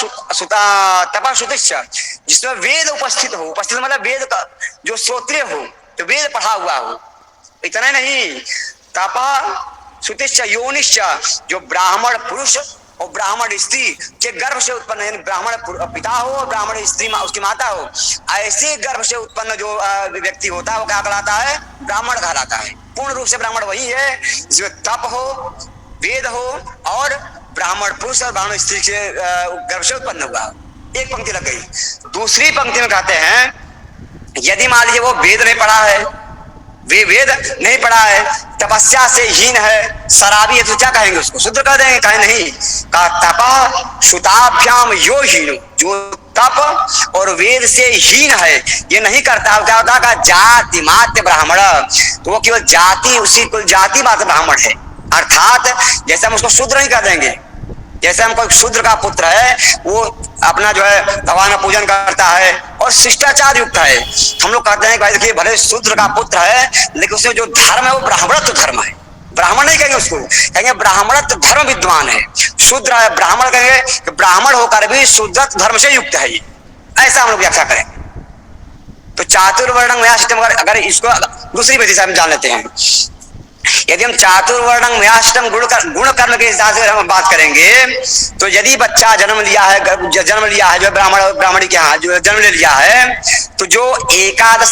तप श्रुतिश्च, जिसमें वेद उपस्थित हो, उपस्थित मतलब वेद का जो श्रोत्रिय हो, तो वेद पढ़ा हुआ हो। इतना नहीं, तप श्रुतिश्च योनिश्च, जो ब्राह्मण पुरुष और ब्राह्मण स्त्री के गर्भ से उत्पन्न, यानी ब्राह्मण पिता हो और ब्राह्मण स्त्री उसकी माता हो, ऐसे गर्भ से उत्पन्न जो व्यक्ति होता है वो क्या कहलाता है? ब्राह्मण कहलाता है। पूर्ण रूप से ब्राह्मण वही है जिसमें तप हो, वेद हो और ब्राह्मण पुरुष और ब्राह्मण स्त्री के गर्भ से उत्पन्न हुआ। एक पंक्ति लग गई। दूसरी पंक्ति में कहते हैं यदि मान लीजिए वो वेद नहीं पढ़ा है, वे वेद नहीं पढ़ा है, तपस्या से हीन है, शराबी है, तो क्या कहेंगे? उसको शूद्र कह देंगे? कहे नहीं, का तप श्रुताभ्याम यो हीनो, जो तप और वेद से हीन है, ये नहीं करता, क्या होता है? जाति मात्र ब्राह्मण, तो वो केवल जाति, उसी कुल जाति मात्र ब्राह्मण है। अर्थात जैसे हम उसको शूद्र नहीं कह देंगे, जैसे हम कोई शूद्र का पुत्र है, वो अपना जो है भगवान का पूजन करता है और शिष्टाचार युक्त है, हम लोग कहते हैं भाई देखिए भले शूद्र का पुत्र है लेकिन उसमें जो धर्म है वो ब्राह्मणत्व धर्म है। ब्राह्मण नहीं कहेंगे उसको, कहेंगे ब्राह्मणत्व धर्म विद्वान है। शूद्र है, ब्राह्मण कहेंगे कि ब्राह्मण होकर भी शूद्रत्व धर्म से युक्त है, ये ऐसा हम लोग व्याख्या करेंगे। तो चातुर्वर्णं मयाष्टम, अगर इसको दूसरी विधि से हम जान लेते हैं, यदि हम चातुर्वर्णं मयाष्टम गुण कर्म के हिसाब से हम बात करेंगे, तो यदि बच्चा जन्म लिया है जो ब्राह्मणी के यहाँ जो जन्म ले लिया है, तो जो एकादश,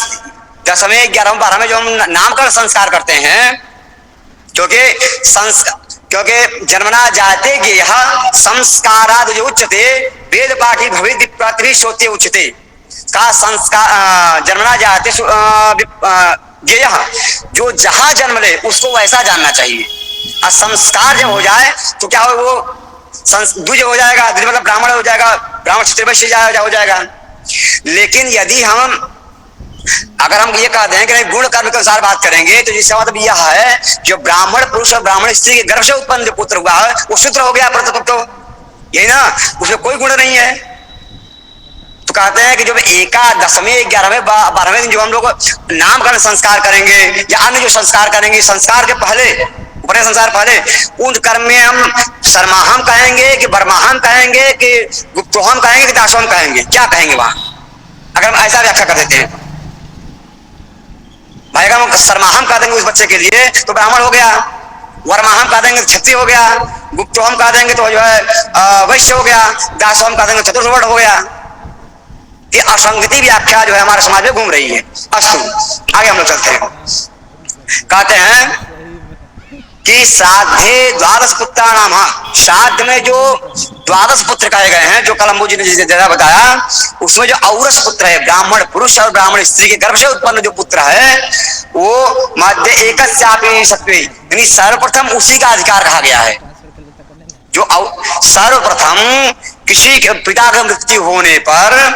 दसवें, 11वें, 12वें जो हम नामकरण संस्कार करते हैं, क्योंकि जन्मना जाते गेह संस्काराद जो उच्चते वेद पाठी भवित प्राति श्रोते उच्चते, का संस्कार जन्मना जाते गेय, जो जहां जन्म ले उसको वैसा जानना चाहिए। और संस्कार जब हो जाए तो क्या हो, वो द्विज हो जाएगा, द्विज मतलब ब्राह्मण हो जाएगा, ब्राह्मण क्षत्रिय हो जाएगा। लेकिन यदि अगर हम ये कह दें कि गुण कर्म के अनुसार बात करेंगे, तो जिसका मतलब यह है जो ब्राह्मण पुरुष और ब्राह्मण स्त्री के गर्भ से उत्पन्न जो पुत्र हुआ है वो शूद्र हो गया, तो यही ना, उसमें कोई गुण नहीं है। तो कहते हैं कि जब दसवें, 11वें, 12वें दिन जो हम लोग नामकरण संस्कार करेंगे या अन्य जो संस्कार करेंगे, संस्कार के पहले, उपनयन संस्कार पहले, उन कर्म में हम सरमाहम कहेंगे कि बरमाहम कहेंगे कि गुप्तोहम कहेंगे कि दासोहम कहेंगे, क्या कहेंगे वहां? अगर हम ऐसा व्याख्या कर देते हैं भाई, अगर हम सरमाहम कह देंगे उस बच्चे के लिए तो ब्राह्मण हो गया, वरमाहम कह देंगे तो क्षत्रिय हो गया, गुप्तोहम कह देंगे तो जो है वैश्य हो गया, दासोहम कह देंगे चतुर्थ वर्ण हो गया। ये असंगति व्याख्या जो है हमारे समाज में घूम रही है। अस्तु, आगे हम लोग चलते हैं। कहते हैं कि श्राद्धे द्वादश पुत्राणाम, श्राद्ध में जो द्वादश पुत्र कहे गए हैं, जो कलम्बू जी ने जैसा बताया, उसमें जो औरस पुत्र है, ब्राह्मण पुरुष और ब्राह्मण स्त्री के गर्भ से उत्पन्न जो पुत्र है, वो मध्य एकस्यापि सत्वे, यानी सर्वप्रथम उसी का अधिकार कहा गया है। जो सर्वप्रथम किसी के पिता का मृत्यु होने पर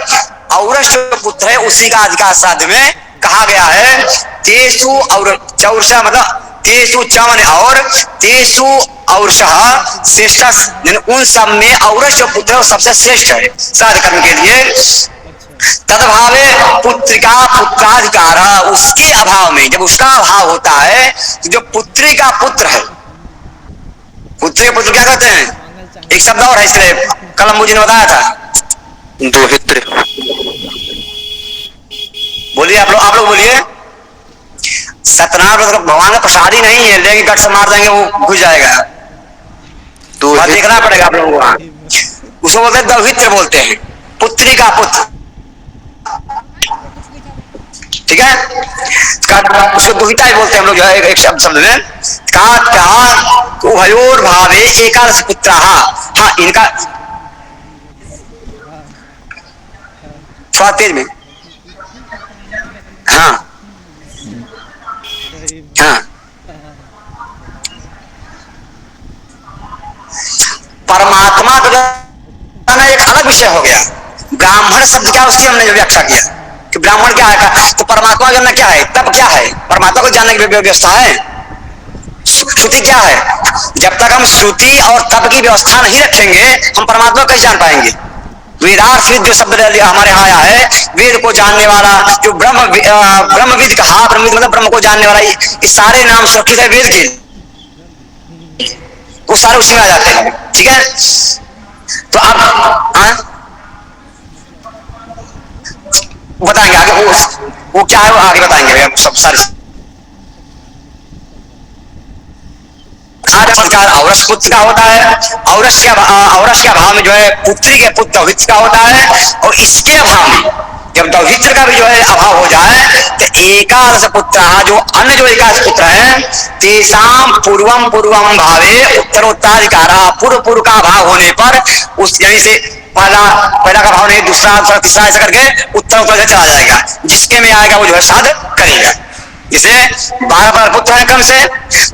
औरस जो पुत्र है उसी का अधिकार श्राद्ध में कहा गया है। तेसु और चौरसा मतलब तेसु चवन और तेसु औरसः श्रेष्ठ, उन सब में औरस जो पुत्र है वो सबसे श्रेष्ठ है श्राद्ध करने के लिए। तदभावे पुत्रिका पुत्राधिकार, उसके अभाव में, जब उसका अभाव होता है तो जो पुत्री का पुत्र है, पुत्री पुत्र क्या कहते हैं? एक शब्द और है इसलिए कलम्बू जी ने बताया था, दोहित्र। बोलिए आप लोग बोलिए। सत्यनारायण भगवान का प्रसाद ही नहीं है, लेकिन गट से मार देंगे वो घुस जाएगा, तो देखना पड़ेगा आप लोगों को। उसको बोलते हैं दोहित्र, बोलते हैं पुत्री का पुत्र, ठीक है। उसको दोहिता ही बोलते हैं हम लोग जो है एक शब्द में। का उभयोर भावे एकादश पुत्र, हाँ इनका थोड़ा तेज में, हाँ हाँ, परमात्मा का एक अलग विषय हो गया। ब्राह्मण शब्द क्या, उसकी हमने जो व्याख्या किया कि ब्राह्मण क्या है, तो परमात्मा जानना क्या है, तब क्या है, परमात्मा को जानने की व्यवस्था है। श्रुति क्या है, जब तक हम श्रुति और तप की व्यवस्था नहीं रखेंगे हम परमात्मा को कैसे जान पाएंगे। वेदार्थविद जो शब्द हमारे यहाँ आया है, वेद को जानने वाला, जो ब्रह्मविद कहा, ब्रह्मविद मतलब ब्रह्म को जानने वाला, ये सारे नाम सुरक्षित है वेद के, वो सारे उसी में आ जाते हैं, ठीक है। तो अब बताएंगे आगे वो क्या है, वो आगे बताएंगे सब सारे। संस्कार औरस पुत्र का होता है, औरस के अभाव में जो है पुत्री के पुत्र दौहित्र का होता है, और इसके अभाव में जब दौहित्र का भी जो है अभाव हो जाए तो एकादश पुत्र, जो अन्य जो एकादश पुत्र है, तेसाम पूर्वम पूर्वम भावे उत्तरोत्तराधिकारा, पूर्व पूर्व का अभाव होने पर उस यहीं से पहला पहला का भाव नहीं, दूसरा तीसरा ऐसा करके उत्तर उत्तर चला जाएगा, जिसके में आएगा वो जो है श्राद्ध करेगा। इसे 12 पुत्र है क्रम से,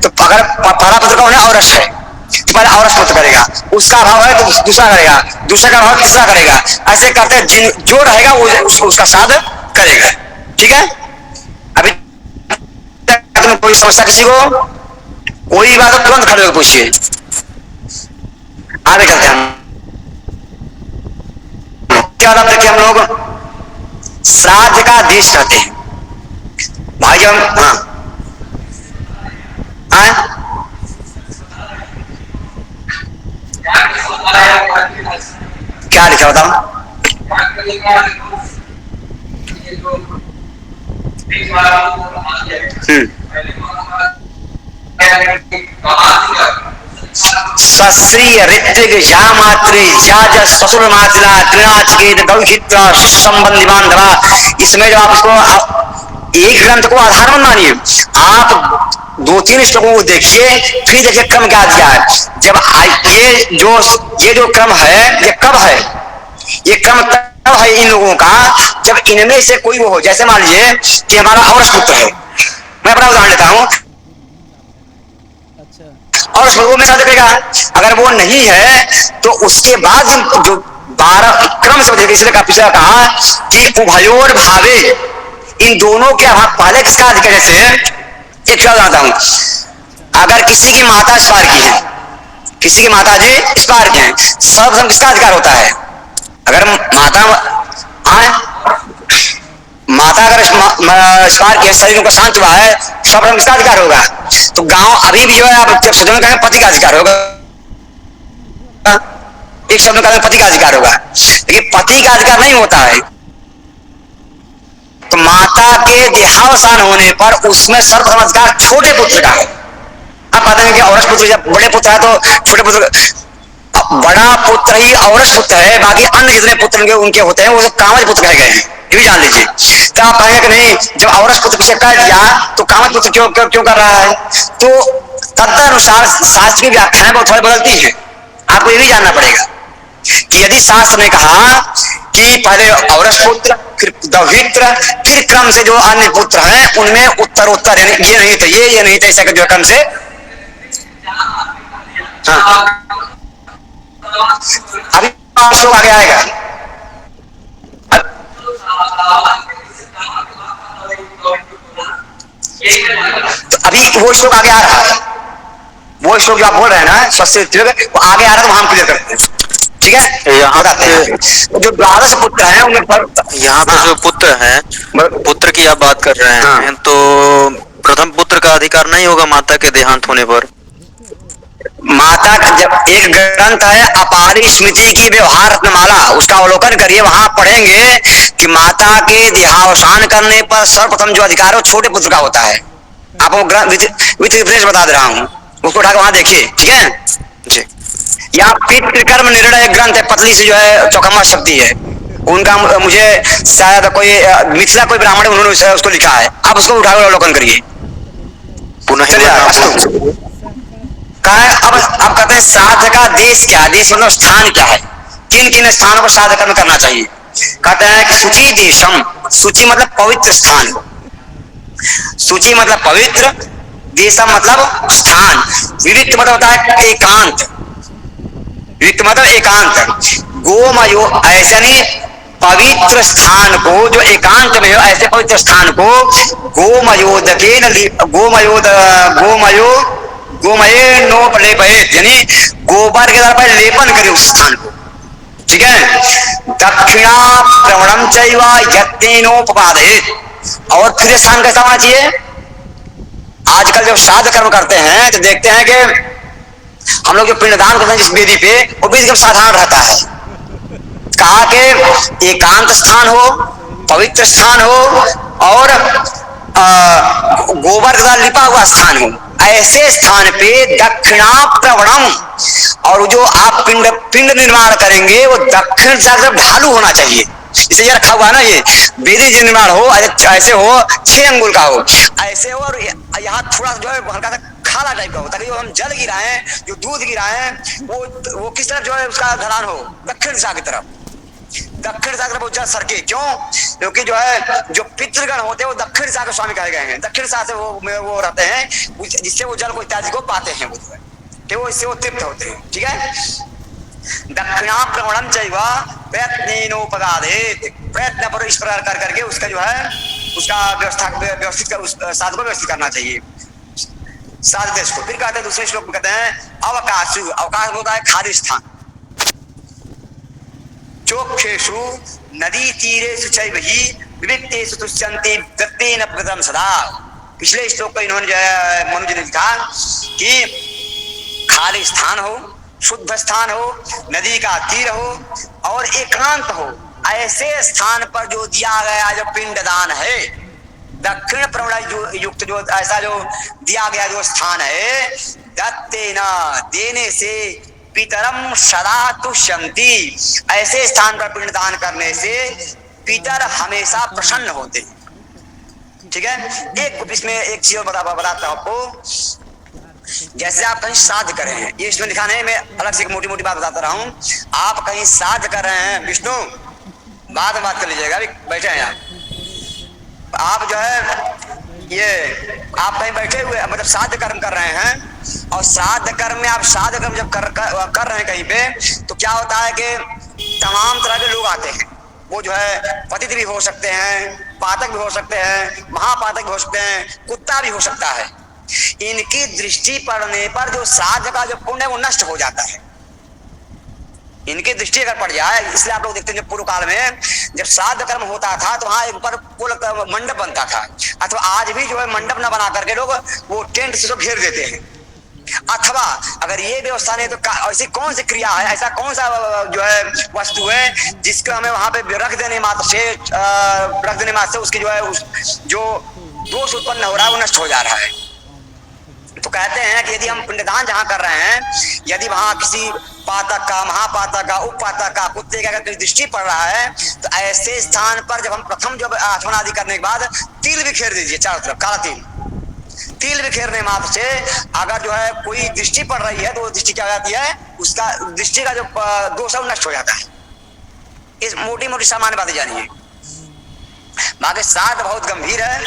तो अगर पहला पुत्र कौन है, औरस है, तो पहले औरस पुत्र करेगा, उसका अभाव है तो दूसरा करेगा, दूसरे का अभाव तीसरा करेगा, ऐसे करते जिन जो रहेगा वो उसका श्राद्ध करेगा। ठीक है, अभी तुम कोई समस्या किसी को, कोई बात तो तुरंत खड़े होकर पूछिए, आगे चलते हैं। क्या देखिए, हम लोग श्राद्ध का देश कहते हैं भाई, हम क्या लिखा बताओ। सश्री ऋत्विक जा मातृ जा ससुर मातृला त्रिनाचिकेत दौहित्र संबंधी बांधवा, इसमें जो आप इसको एक ग्रंथ को आधार मत मानिए, आप 2-3 श्लोकों को देखिए, फिर देखिए क्रम क्या दिया है। जब ये जो क्रम है, ये कब है, ये क्रम तब है इन लोगों का जब इनमें से कोई वो हो, जैसे मान लीजिए कि हमारा औरस पुत्र है, मैं अपना उदाहरण लेता हूं, और वो में शादी करेगा, अगर वो नहीं है तो उसके बाद जो 12 क्रम से इसलिए पिछले कहा कि उभयोर भावे, इन दोनों के अभाव, पहले किसका अधिकार, जैसे एक जानता हूं, अगर किसी की माता स्पार की है, किसी की माता जी स्पार की है, सर्वप्रथम किसका अधिकार होता है, अगर माता अगर स्पार की शरीर को शांत हुआ है, सर्वप्रथम किसका अधिकार होगा, तो गांव अभी भी जो है आप जब सदन में पति का अधिकार होगा, एक शब्द में पति का अधिकार होगा, लेकिन पति का अधिकार नहीं होता है, तो माता के देहावसान होने पर उसमें सर्वप्रथम अधिकार छोटे पुत्र का है। आप पाते हैं कि औरस पुत्र जब बड़े पुत्र है तो छोटे पुत्र, बड़ा पुत्र ही औरस पुत्र है, बाकी अन्य जितने पुत्र उनके होते हैं वो सब कामज पुत्र कहे गए हैं, ये भी जान लीजिए। तो आप कहेंगे कि नहीं, जब औरस पुत्र पीछे कर दिया तो कामज पुत्र क्यों क्यों क्यों कर रहा है, तो तदनुसार शास्त्र की व्याख्याएं बहुत थोड़ी बदलती है, आपको ये भी जानना पड़ेगा कि यदि शास्त्र ने कहा कि पहले औरस पुत्र फिर दौहित्र फिर क्रम से जो अन्य पुत्र हैं उनमें उत्तरोत्तर, ये नहीं थे ये नहीं थे, ऐसा जो क्रम से, हाँ अभी श्लोक आगे आएगा, तो अभी वो श्लोक आगे आ रहा है, वो श्लोक जो आप बोल रहे हैं ना स्वस्थ, वो आगे आ रहा है, तो हम क्लियर करते हैं। ठीक है, यहाँ पे जो 12 पुत्र हैं उनमें यहाँ पे जो पुत्र हैं, पुत्र की आप बात कर रहे हैं, तो प्रथम पुत्र का अधिकार नहीं होगा माता के देहांत होने पर। माता का जब एक ग्रंथ है अपारी स्मृति की व्यवहार रत्नमाला, उसका अवलोकन करिए, वहां पढ़ेंगे कि माता के देहावसान करने पर सर्वप्रथम जो अधिकार है वो छोटे पुत्र का होता है। आपको विधि बता दे रहा हूँ, उसको उठाकर वहां देखिए। ठीक है जी, या पितृकर्म निर्णय ग्रंथ है, पतली से जो है चौकम्मा शक्ति है उनका, मुझे शायद कोई मिथिला कोई ब्राह्मण है उन्होंने उसको लिखा है, आप उसको उठाकर अवलोकन करिए। पुनः अब कहते हैं श्राद्ध का देश क्या है, देश मतलब स्थान क्या है, किन किन स्थानों पर श्राद्ध कर्म करना चाहिए। कहते हैं कि शुचि देशम, शुचि मतलब पवित्र स्थान, शुचि मतलब पवित्र, देशम मतलब स्थान, विविध मतलब होता है एकांत, विविध मतलब एकांत, गोमयो ऐसे नहीं, पवित्र स्थान को जो एकांत में हो ऐसे पवित्र स्थान को गोमये नोपलेपयेत, यानी गोबर के द्वारा पर लेपन करे उस स्थान को। ठीक है, दक्षिणा प्रवणम चैव यत्नेनोपपादयेत, और फिर स्थान कैसा होना चाहिए। आजकल जब श्राद्ध कर्म करते हैं तो देखते हैं कि हम लोग जो पिंडदान करते हैं जिस वेदी पे, वो वेदी साधारण रहता है, कहा कि एकांत स्थान हो, पवित्र स्थान हो और गोबर का लिपा हुआ स्थान हो, ऐसे स्थान पे दक्षिणाप्रवणम, और जो आप पिंड पिंड निर्माण करेंगे वो दक्षिण दिशा की तरफ ढालू होना चाहिए। इसे ये रखा हुआ है ना, ये वेदी जो निर्माण हो ऐसे हो, 6 अंगुल का हो ऐसे हो, और यहाँ थोड़ा जो है हल्का सा खाला टाइप का हो, ताकि जो हम जल गिराएं, जो दूध गिराएं, वो किस तरफ जो है उसका ढलान हो, दक्षिण दिशा की तरफ। दक्षिण दिशा की तरफ जल सरके, क्यों? क्योंकि जो है जो पितृगण होते हैं वो दक्षिण दिशा के स्वामी कहे गए हैं, दक्षिण दिशा से वो रहते हैं, जिससे वो जल को इत्यादि को पाते हैं, वो जो है कि वो इससे वो तृप्त होते हैं। ठीक है, दक्षिणाप्रवणम चैव प्रयत्नेनोपगाधेत, प्रयत्न पर इस प्रकार कर करके उसका जो है उसका व्यवस्थित साध को व्यवस्थित करना चाहिए, साध देश को। फिर कहते हैं दूसरे श्लोक में कहते हैं अवकाशु, अवकाश होता है खाली स्थान, चोक्षेषु नदी तीरेषु चैव हि विविक्तेषु तुष्यन्ति दत्तेन प्रदम सदा। पिछले श्लोक को इन्होंने जो है मनुज ने लिखा कि खाली स्थान हो, शुद्ध स्थान हो, नदी का तीर हो और एकांत हो, ऐसे स्थान पर जो दिया गया जो पिंडदान है, दक्षिण प्रवण युक्त जो ऐसा जो दिया गया जो स्थान है, दत्तेन देने से, पितरम सदा तुष्यन्ति, ऐसे स्थान पर पिंडदान करने से पितर हमेशा प्रसन्न होते। ठीक है, एक इसमें एक चीज बताता हूं आपको। जैसे आप कहीं श्राद्ध कर रहे हैं, ये इसमें लिखा नहीं, मैं अलग से एक मोटी मोटी बात बताता रहा हूं। आप कहीं श्राद्ध कर रहे हैं, विष्णु बाद में बात कर लीजिएगा, अभी बैठे हैं आप जो है ये आप कहीं बैठे हुए मतलब श्राद्ध कर्म कर रहे हैं, और श्राद्ध कर्म में आप श्राद्ध कर्म जब कर रहे हैं कहीं पे, तो क्या होता है कि तमाम तरह के लोग आते हैं। वो जो है पतित भी हो सकते हैं, पातक भी हो सकते हैं, महापातक भी हो सकते हैं, कुत्ता भी हो सकता है। इनकी दृष्टि पड़ने पर जो श्राद्ध का जो पुण्य है वो नष्ट हो जाता है। इनकी दृष्टि अगर पड़ जाए, इसलिए आप लोग देखते हैं पूर्व काल में जब श्राद्ध कर्म होता था तो वहां ऊपर कुल मंडप बनता था, अथवा आज भी जो है मंडप न बना करके लोग वो टेंट से घेर देते हैं। अथवा अगर ये व्यवस्था नहीं तो ऐसी कौन सी क्रिया है, ऐसा कौन सा जो है वस्तु है जिसको हमें वहां पे रख देने मात्र से उसकी जो है जो दोष उत्पन्न हो रहा है वो नष्ट हो जा रहा है। तो कहते हैं कि यदि हम पिंडदान जहां कर रहे हैं, यदि वहां किसी पातक का, महापातक का, उपपातक का, कुत्ते का अगर कोई दृष्टि पड़ रहा है, तो ऐसे स्थान पर जब हम प्रथम जब आचमन आदि करने के बाद तिल भी खेर दीजिए चारों तरफ, काला तिल भी खेरने मात्र से अगर जो है कोई दृष्टि पड़ रही है तो वो दृष्टि क्या हो जाती है, उसका दृष्टि का जो दोष है वो नष्ट हो जाता है। इस मोटी मोटी सामान्य बातें जानिए, बाकी श्राद्ध बहुत गंभीर है।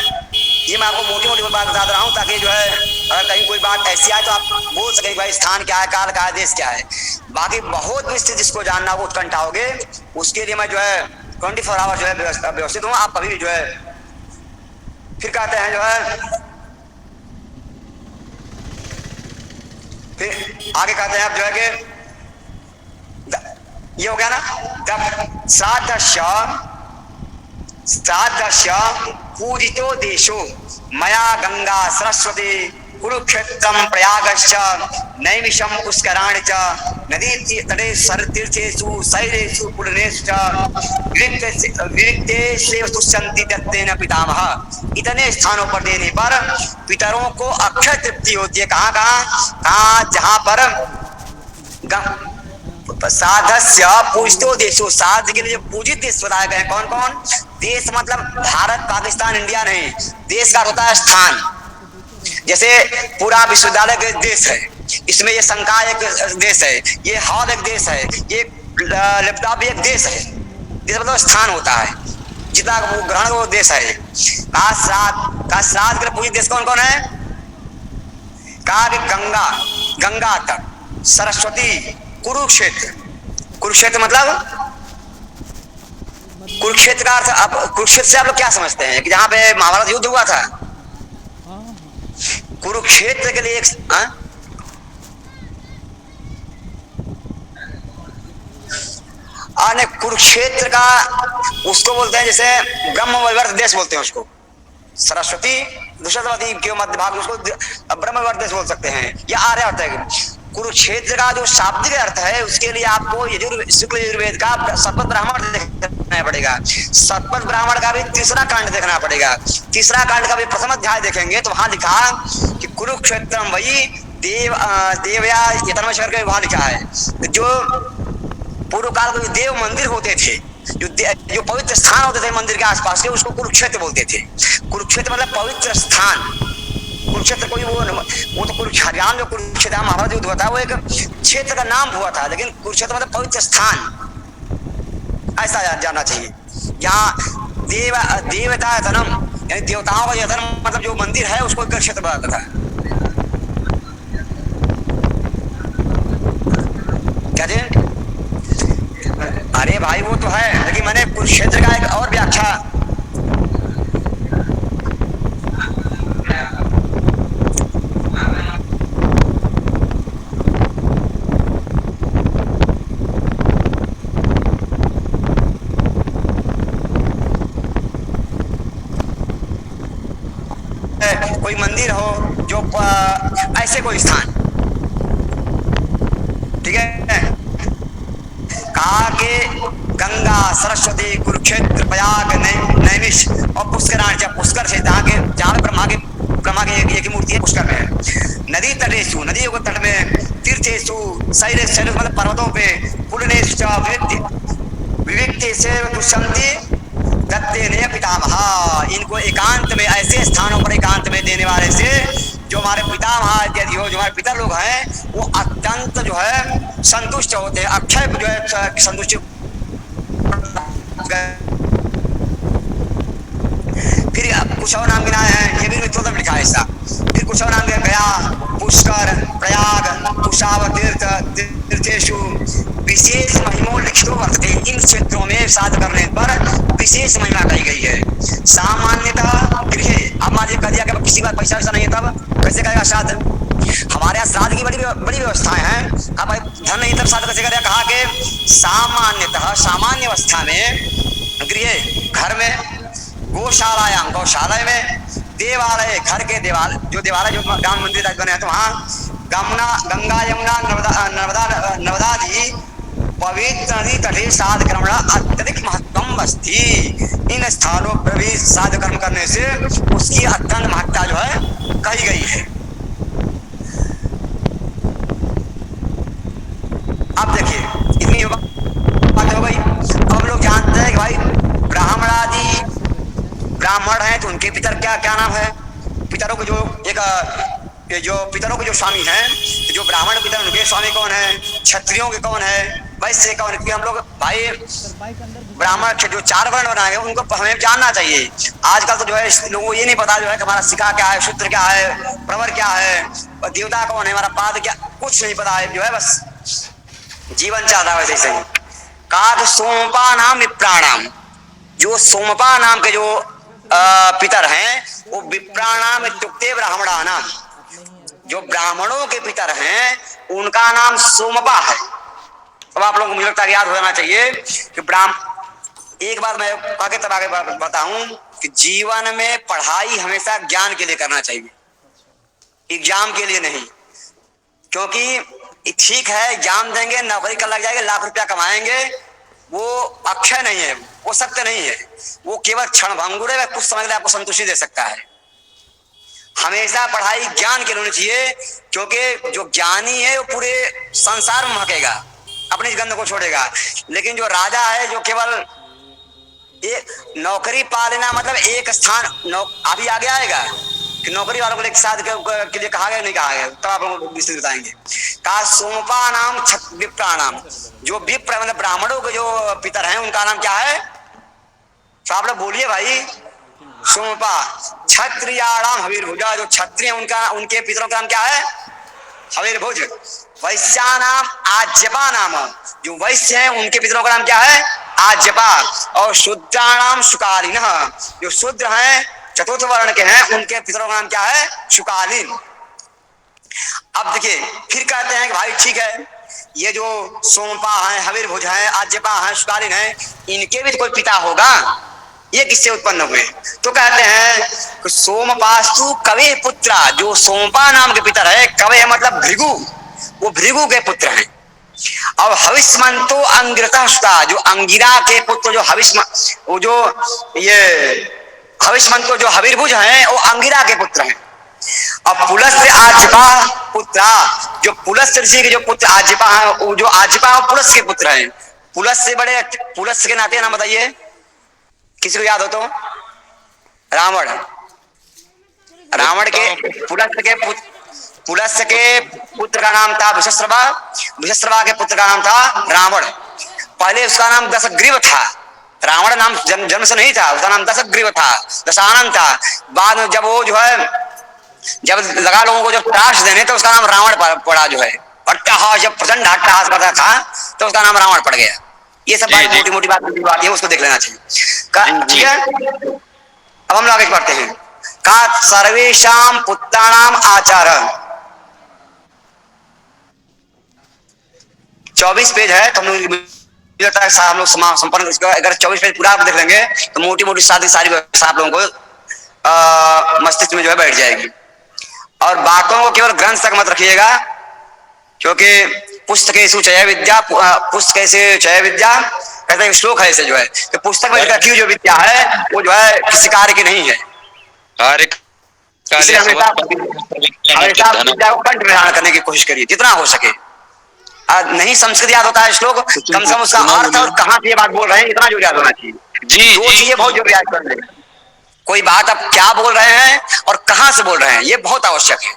ये मैं आपको मोटी मोटी बात बता रहा हूँ ताकि जो है अगर कहीं कोई बात ऐसी आए तो आप बोल सकें भाई स्थान क्या है, काल क्या है, देश क्या है। बाकी बहुत विस्तृत जिसको जानना वो उत्कंठा होगे, उसके लिए मैं जो है 24 आवर जो है व्यवस्थित हूँ, आप कभी भी जो है। फिर कहते हैं जो है, फिर आगे कहते हैं आप जो है कि ये हो गया ना, श्राद्धस्य पूजितो देशो मया गंगा सरस्वती कुरुक्षेत्रम प्रयागश्च नैमिषम पुष्कराणि च नदी तटे तीर्थेषु शैलेषु पुण्येषु च विविक्तेषु तुष्यन्ति दत्तेन पितामह। इतने स्थानों पर देने पर पितरों को अक्षय तृप्ति होती है। कहाँ कहाँ? जहाँ पर साधस्य पूजितो देशो, साध के लिए पूजित देश बताए गए। कौन कौन देश? मतलब भारत, पाकिस्तान, इंडिया नहीं, देश का होता है स्थान। जैसे पूरा विश्वविद्यालय के देश है, इसमें ये संकाय एक देश है, ये हॉल एक देश है, ये लैपटॉप भी एक देश है। देश मतलब स्थान होता है, जितना वो ग्रहण वो देश है। का श्राद्ध के पूजित देश कौन कौन है? कहा कि गंगा तट, सरस्वती, कुरुक्षेत्र। कुरुक्षेत्र मतलब कुरुक्षेत्र का अर्थ, आप कुरुक्षेत्र से आप लोग क्या समझते हैं कि जहां पे महाभारत युद्ध हुआ था? कुरुक्षेत्र के लिए एक कुरुक्षेत्र का उसको बोलते हैं जैसे ब्रह्मवैवर्त देश बोलते हैं उसको। सरस्वती, दुष्यंतवती के मध्य भाग उसको ब्रह्मवैवर्त देश बोल सकते हैं, या आर्यावर्त है। कुरुक्षेत्र का जो शाब्दिक अर्थ है उसके लिए आपको शुक्ल यजुर्वेद का सतपथ ब्राह्मण देखना पड़ेगा। सतपथ ब्राह्मण का भी तीसरा कांड देखना पड़ेगा। तीसरा कांड का भी प्रथम अध्याय देखेंगे तो वहां लिखा कि कुरुक्षेत्रम वही देवया यतनश्वर के वहां लिखा है जो पूर्व काल में देव मंदिर होते थे, जो पवित्र स्थान होते थे मंदिर के आसपास के, उसको कुरुक्षेत्र बोलते थे। कुरुक्षेत्र मतलब पवित्र स्थान। कुरुक्षेत्र कोई वो तो हरियाणा जो कुरुक्षेत्र महाभारत युद्ध हुआ था वो एक क्षेत्र का नाम हुआ था, लेकिन कुरुक्षेत्र मतलब पवित्र स्थान ऐसा जानना चाहिए। यहाँ देवता धनम यानी देवताओं का धर्म मतलब जो मंदिर है उसको कुरुक्षेत्र बताता था। क्या जी? अरे भाई वो तो है, लेकिन मैंने कुरुक्षेत्र का एक और व्याख्या कोई मंदिर हो जो ऐसे कोई स्थान, ठीक है। कहा कि गंगा सरस्वती कुरुक्षेत्र प्रयाग नैमिष और पुष्कर, पुष्कर से जहाँ ब्रह्मा की एक ही मूर्ति है पुष्कर में है। नदी तटेशु नदियों के तट में, तीर्थेशु शैलेश मतलब पर्वतों पे, पुण्येशु विविक्ति से दुष्यंती दत्ते ने पितामह, इनको एकांत में ऐसे स्थानों पर एकांत में देने वाले से जो हमारे पितामह इत्यादि हो, जो हमारे पिता लोग हैं वो अत्यंत जो है संतुष्ट होते हैं। अक्षय जो है संतुष्ट। फिर कुछ और नाम गिनाए हैं, ये भी मित्रों में लिखा है ऐसा। फिर कुछ और नाम गया, पुष्कर, प्रयाग, कुशाव तीर्थ, तीर्थेशु विशेष महिमों लिखितो वर्तते। इन क्षेत्रों में श्राद्ध करने पर विशेष महिमा कही गई है। सामान्यतः गृह, अब मान लीजिए कह दिया कि किसी बात पैसा वैसा नहीं है तब कैसे करेगा श्राद्ध? हमारे यहाँ श्राद्ध की बड़ी व्यवस्थाएं हैं। अब भाई धन नहीं तब श्राद्ध कैसे करेगा? कहा कि सामान्यतः सामान्य अवस्था में गृह घर में, गौशालायाम गौशाला में, देवालय घर के देवालय जो राम मंदिर बने हैं तो वहाँ गंगा यमुना नर्मदादि पवित्र नदी तटे श्राद्ध कर्म अत्यधिक महत्वम अस्ति। इन स्थानों पर भी श्राद्ध कर्म करने से उसकी अत्यंत महत्ता जो है कही गई है। अब देखिए इतनी बात हो गई। अब लोग जानते हैं कि भाई ब्राह्मण हैं तो उनके पितर क्या नाम है? पितरों को पितरों के जो स्वामी हैं, जो ब्राह्मण पितर उनके स्वामी कौन है? क्षत्रियों के कौन है? वैश्य कौन है? हम लोग भाई ब्राह्मण के जो 4 वर्ण बनाए उनको हमें जानना चाहिए। आजकल तो जो है लोगों को ये नहीं पता जो है कि हमारा शिखा क्या है, शूद्र क्या है, प्रवर क्या है, देवता कौन है, हमारा पाद क्या, कुछ नहीं पता है। जो है बस जीवन चल रहा है वैसे ही। कहा सोमपा नाम विप्राणाम, जो सोमपा नाम के जो पितर हैं वो विप्राणाम इत्युक्ते ब्राह्मणानाम, जो ब्राह्मणों के पितर हैं उनका नाम सोमपा है। अब आप लोगों को मुझे लगता है याद होना चाहिए कि एक बार मैं आगे तब आगे बताऊं कि जीवन में पढ़ाई हमेशा ज्ञान के लिए करना चाहिए, एग्जाम के लिए नहीं। क्योंकि ठीक है एग्जाम देंगे, नौकरी कर लग जाएंगे, लाख रुपया कमाएंगे, वो अक्षय नहीं है, वो सत्य नहीं है, वो केवल क्षण भंगुर है, कुछ समय के लिए आपको संतुष्टि दे सकता है। हमेशा पढ़ाई ज्ञान के लिए होनी चाहिए, क्योंकि जो ज्ञानी है वो पूरे संसार में महकेगा, अपनी गंध को छोड़ेगा। लेकिन जो राजा है जो केवल एक नौकरी पा लेना मतलब एक स्थान अभी आगे आएगा कि नौकरी वालों को एक साथ के लिए कहा गया नहीं कहा गया, तब आप लोगों को विस्तृत बताएंगे। कहा सोमपा नाम विप्राणाम, जो विप्र मतलब ब्राह्मणों के जो पितर हैं उनका नाम क्या है? तो आप लोग बोलिए भाई। सोमपा। क्षत्रियाणाम हविर्भुजा, जो क्षत्रिय उनके पितरों का नाम क्या है? हविर्भुज। वैश्यानाम आज्यपा नाम, जो वैश्य हैं उनके पितरों का नाम क्या है? आज्यपा। और शूद्राणाम शुकालिन, जो शूद्र हैं चतुर्थ वर्ण के हैं उनके पितरों का नाम क्या है? शुकालिन। अब देखिए फिर कहते हैं कि भाई ठीक है ये जो सोमपा हैं, हविर्भुज हैं, आज्यपा हैं, शुकालिन हैं, इनके भी तो कोई पिता होगा, ये किससे उत्पन्न हुए? तो कहते हैं कि सोमपास्तु कवे पुत्रा, जो सोमपा नाम के पितर है, कवे है मतलब भृगु, वो भृगु के पुत्र हैं। और हविष्मंतो अंगिरता सुता, जो अंगिरा के पुत्र जो वो जो ये हविष्मंतो जो हविर्भुज हैं वो अंगिरा के पुत्र हैं। और पुलस से आजिपा पुत्रा, जो पुलस ऋषि के जो पुत्र आजिपा है, वो जो आजिपा पुलस के पुत्र हैं। पुलस से बड़े, पुलस के नाते नाम बताइए किसी को याद हो तो? रावण, रावण के पुलस के पुत्र का नाम था विशस्रवा, विशस्रवा के पुत्र का नाम था रावण। पहले उसका नाम दशग्रीव था, रावण नाम जन्म से नहीं था, उसका नाम दशग्रीव था, दशानन था। बाद में जब वो जो है जब लगा लोगों को जब त्रास देने तो उसका नाम रावण पड़ा जो है। अट्टहास, जब प्रचंड अट्टहास करता था तो उसका नाम रावण पड़ गया। ये सब बात मोटी मोटी बात है, उसको देख लेना चाहिए। ठीक है, अब हम लोग आगे पढ़ते हैं। का सर्वेशाम पुत्राणाम आचार, 24 पेज है तो हम लोग संपन्न, अगर 24 पेज पूरा आप देख लेंगे तो मोटी मोटी सारी व्यवस्था आप लोगों को मस्तिष्क में जो है बैठ जाएगी। और बातों को केवल ग्रंथ तक मत रखिएगा, क्योंकि पुस्तकेषु चय विद्या, पुस्तकेषु चय विद्या ऐसा एक श्लोक है ऐसे जो है कि पुस्तक में रखी जो विद्या है वो जो है किसी कार्य की नहीं है। हमेशा विद्या को कंठ में धारण करने की कोशिश करिए जितना हो सके। नहीं संस्कृत याद होता है श्लोक, कम से कम उसका अर्थ और कहाँ से ये बात बोल रहे हैं इतना जो याद होना चाहिए। जी, दो चीजें बहुत जरूरी याद कर लें, कोई बात आप क्या बोल रहे हैं और कहां से बोल रहे हैं, ये बहुत आवश्यक है।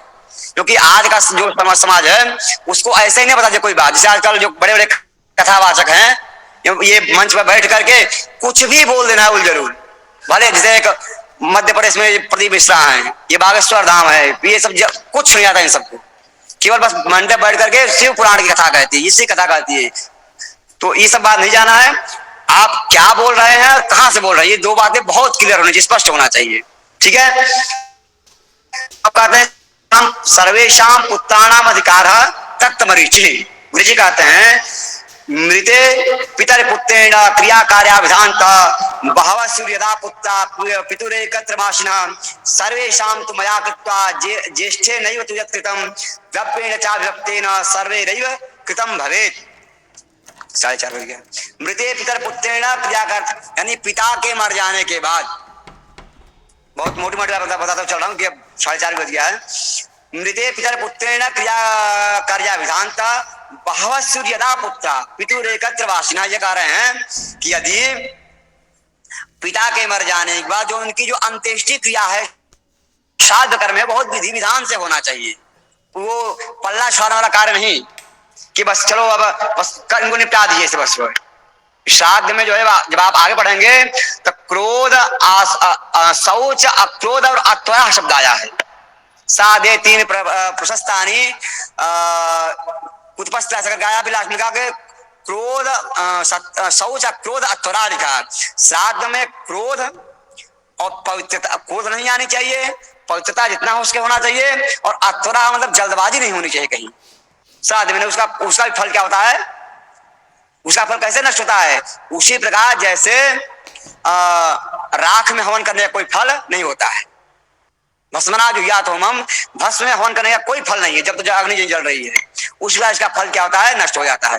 क्योंकि आज का जो समाज है उसको ऐसे ही नहीं बता कोई बात। जैसे आजकल जो बड़े बड़े कथावाचक हैं ये मंच पर बैठ करके कुछ भी बोल देना है जरूर। भले जैसे एक मध्य प्रदेश में प्रदीप मिश्रा है, ये बागेश्वर धाम है, ये सब कुछ नहीं आता इन सबको, केवल बस मंडप बैठ करके शिव पुराण की कथा कहती है, इससे कथा कहती है। तो ये सब बात नहीं जाना है, आप क्या बोल रहे हैं और कहां से बोल रहे हैं, ये दो बातें बहुत क्लियर होनी चाहिए, स्पष्ट होना चाहिए। ठीक है, अब कहते हैं सर्वेशाम पुत्राणाम अधिकार तत्तमरीचि, ऋषि कहते हैं मृते पितर पुत्रेण क्रिया कार्या विधानता बहवः सूर्यदा पुत्रा पितुरेकत्र वासिना सर्वेशाम तु मया कृत्वा ज्येष्ठे नैव तु यत् कृतं व्यप्येन च विभक्तेन सर्वैरेव कृतं भवेत्। 4:30 बज गया। मृते पितर पुत्रेण क्रिया कर, यानी पिता के मर जाने के बाद, बहुत मोटी मोटी बताता चल रहा हूँ कि 4:30 बज गया है। मृते पितर पुत्रेण क्रिया कार्या विधानता बहवः सूर्यदा पुत्रा पितुरेकत्र वासिना, ये कह रहे हैं कि यदि पिता के मर जाने के बाद जो उनकी जो अंत्येष्टि क्रिया है श्राद्ध कर्म है बहुत विधि विधान से होना चाहिए। वो पल्ला छोड़ने वाला कार्य नहीं कि बस चलो अब बस इनको निपटा दीजिए इसे बस। श्राद्ध में जो है जब आप आगे बढ़ेंगे तो क्रोध, शौच, अक्रोध और अत्वरा शब्द आया है। साधे 3 प्रशस्तानी उत्पस्था गाया विलास में के क्रोध, शौच, क्रोध, अत्वरा लिखा। श्राद्ध में क्रोध और पवित्रता, क्रोध नहीं आनी चाहिए, पवित्रता जितना हो उसके होना चाहिए, और अत्वरा मतलब जल्दबाजी नहीं होनी चाहिए कहीं श्राद्ध में। उसका भी फल क्या होता है, उसका फल कैसे नष्ट होता है, उसी प्रकार जैसे राख में हवन करने का कोई फल नहीं होता है। भस्मना जो या तो हम भस्म में हवन करने का कोई फल नहीं है जब तक अग्नि जल रही है, उस बार इसका फल क्या होता है, नष्ट हो जाता है।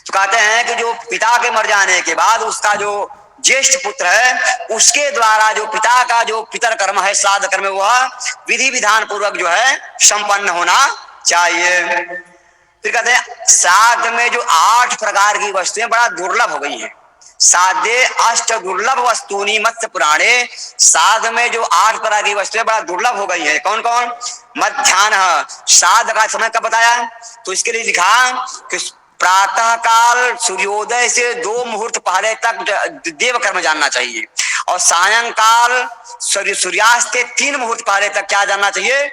तो कहते हैं कि जो पिता के मर जाने के बाद उसका जो ज्येष्ठ पुत्र है उसके द्वारा जो पिता का जो पितर कर्म है श्राद्ध कर्म, वह विधि विधान पूर्वक जो है संपन्न होना चाहिए। फिर कहते हैं श्राद्ध में जो 8 प्रकार की वस्तुएं बड़ा दुर्लभ हो गई हैं। साधे अष्ट दुर्लभ वस्तुनि मत्स्य पुराणे, श्राद्ध में जो 8 प्रकार की वस्तुएं बड़ा दुर्लभ हो गई हैं। कौन कौन? मध्याह्न, श्राद्ध का समय कब बताया, तो इसके लिए लिखा कि प्रातः काल सूर्योदय से 2 मुहूर्त पहले तक देव कर्म जानना चाहिए, और सायंकाल सूर्यास्त के 3 मुहूर्त पहले तक क्या जानना चाहिए,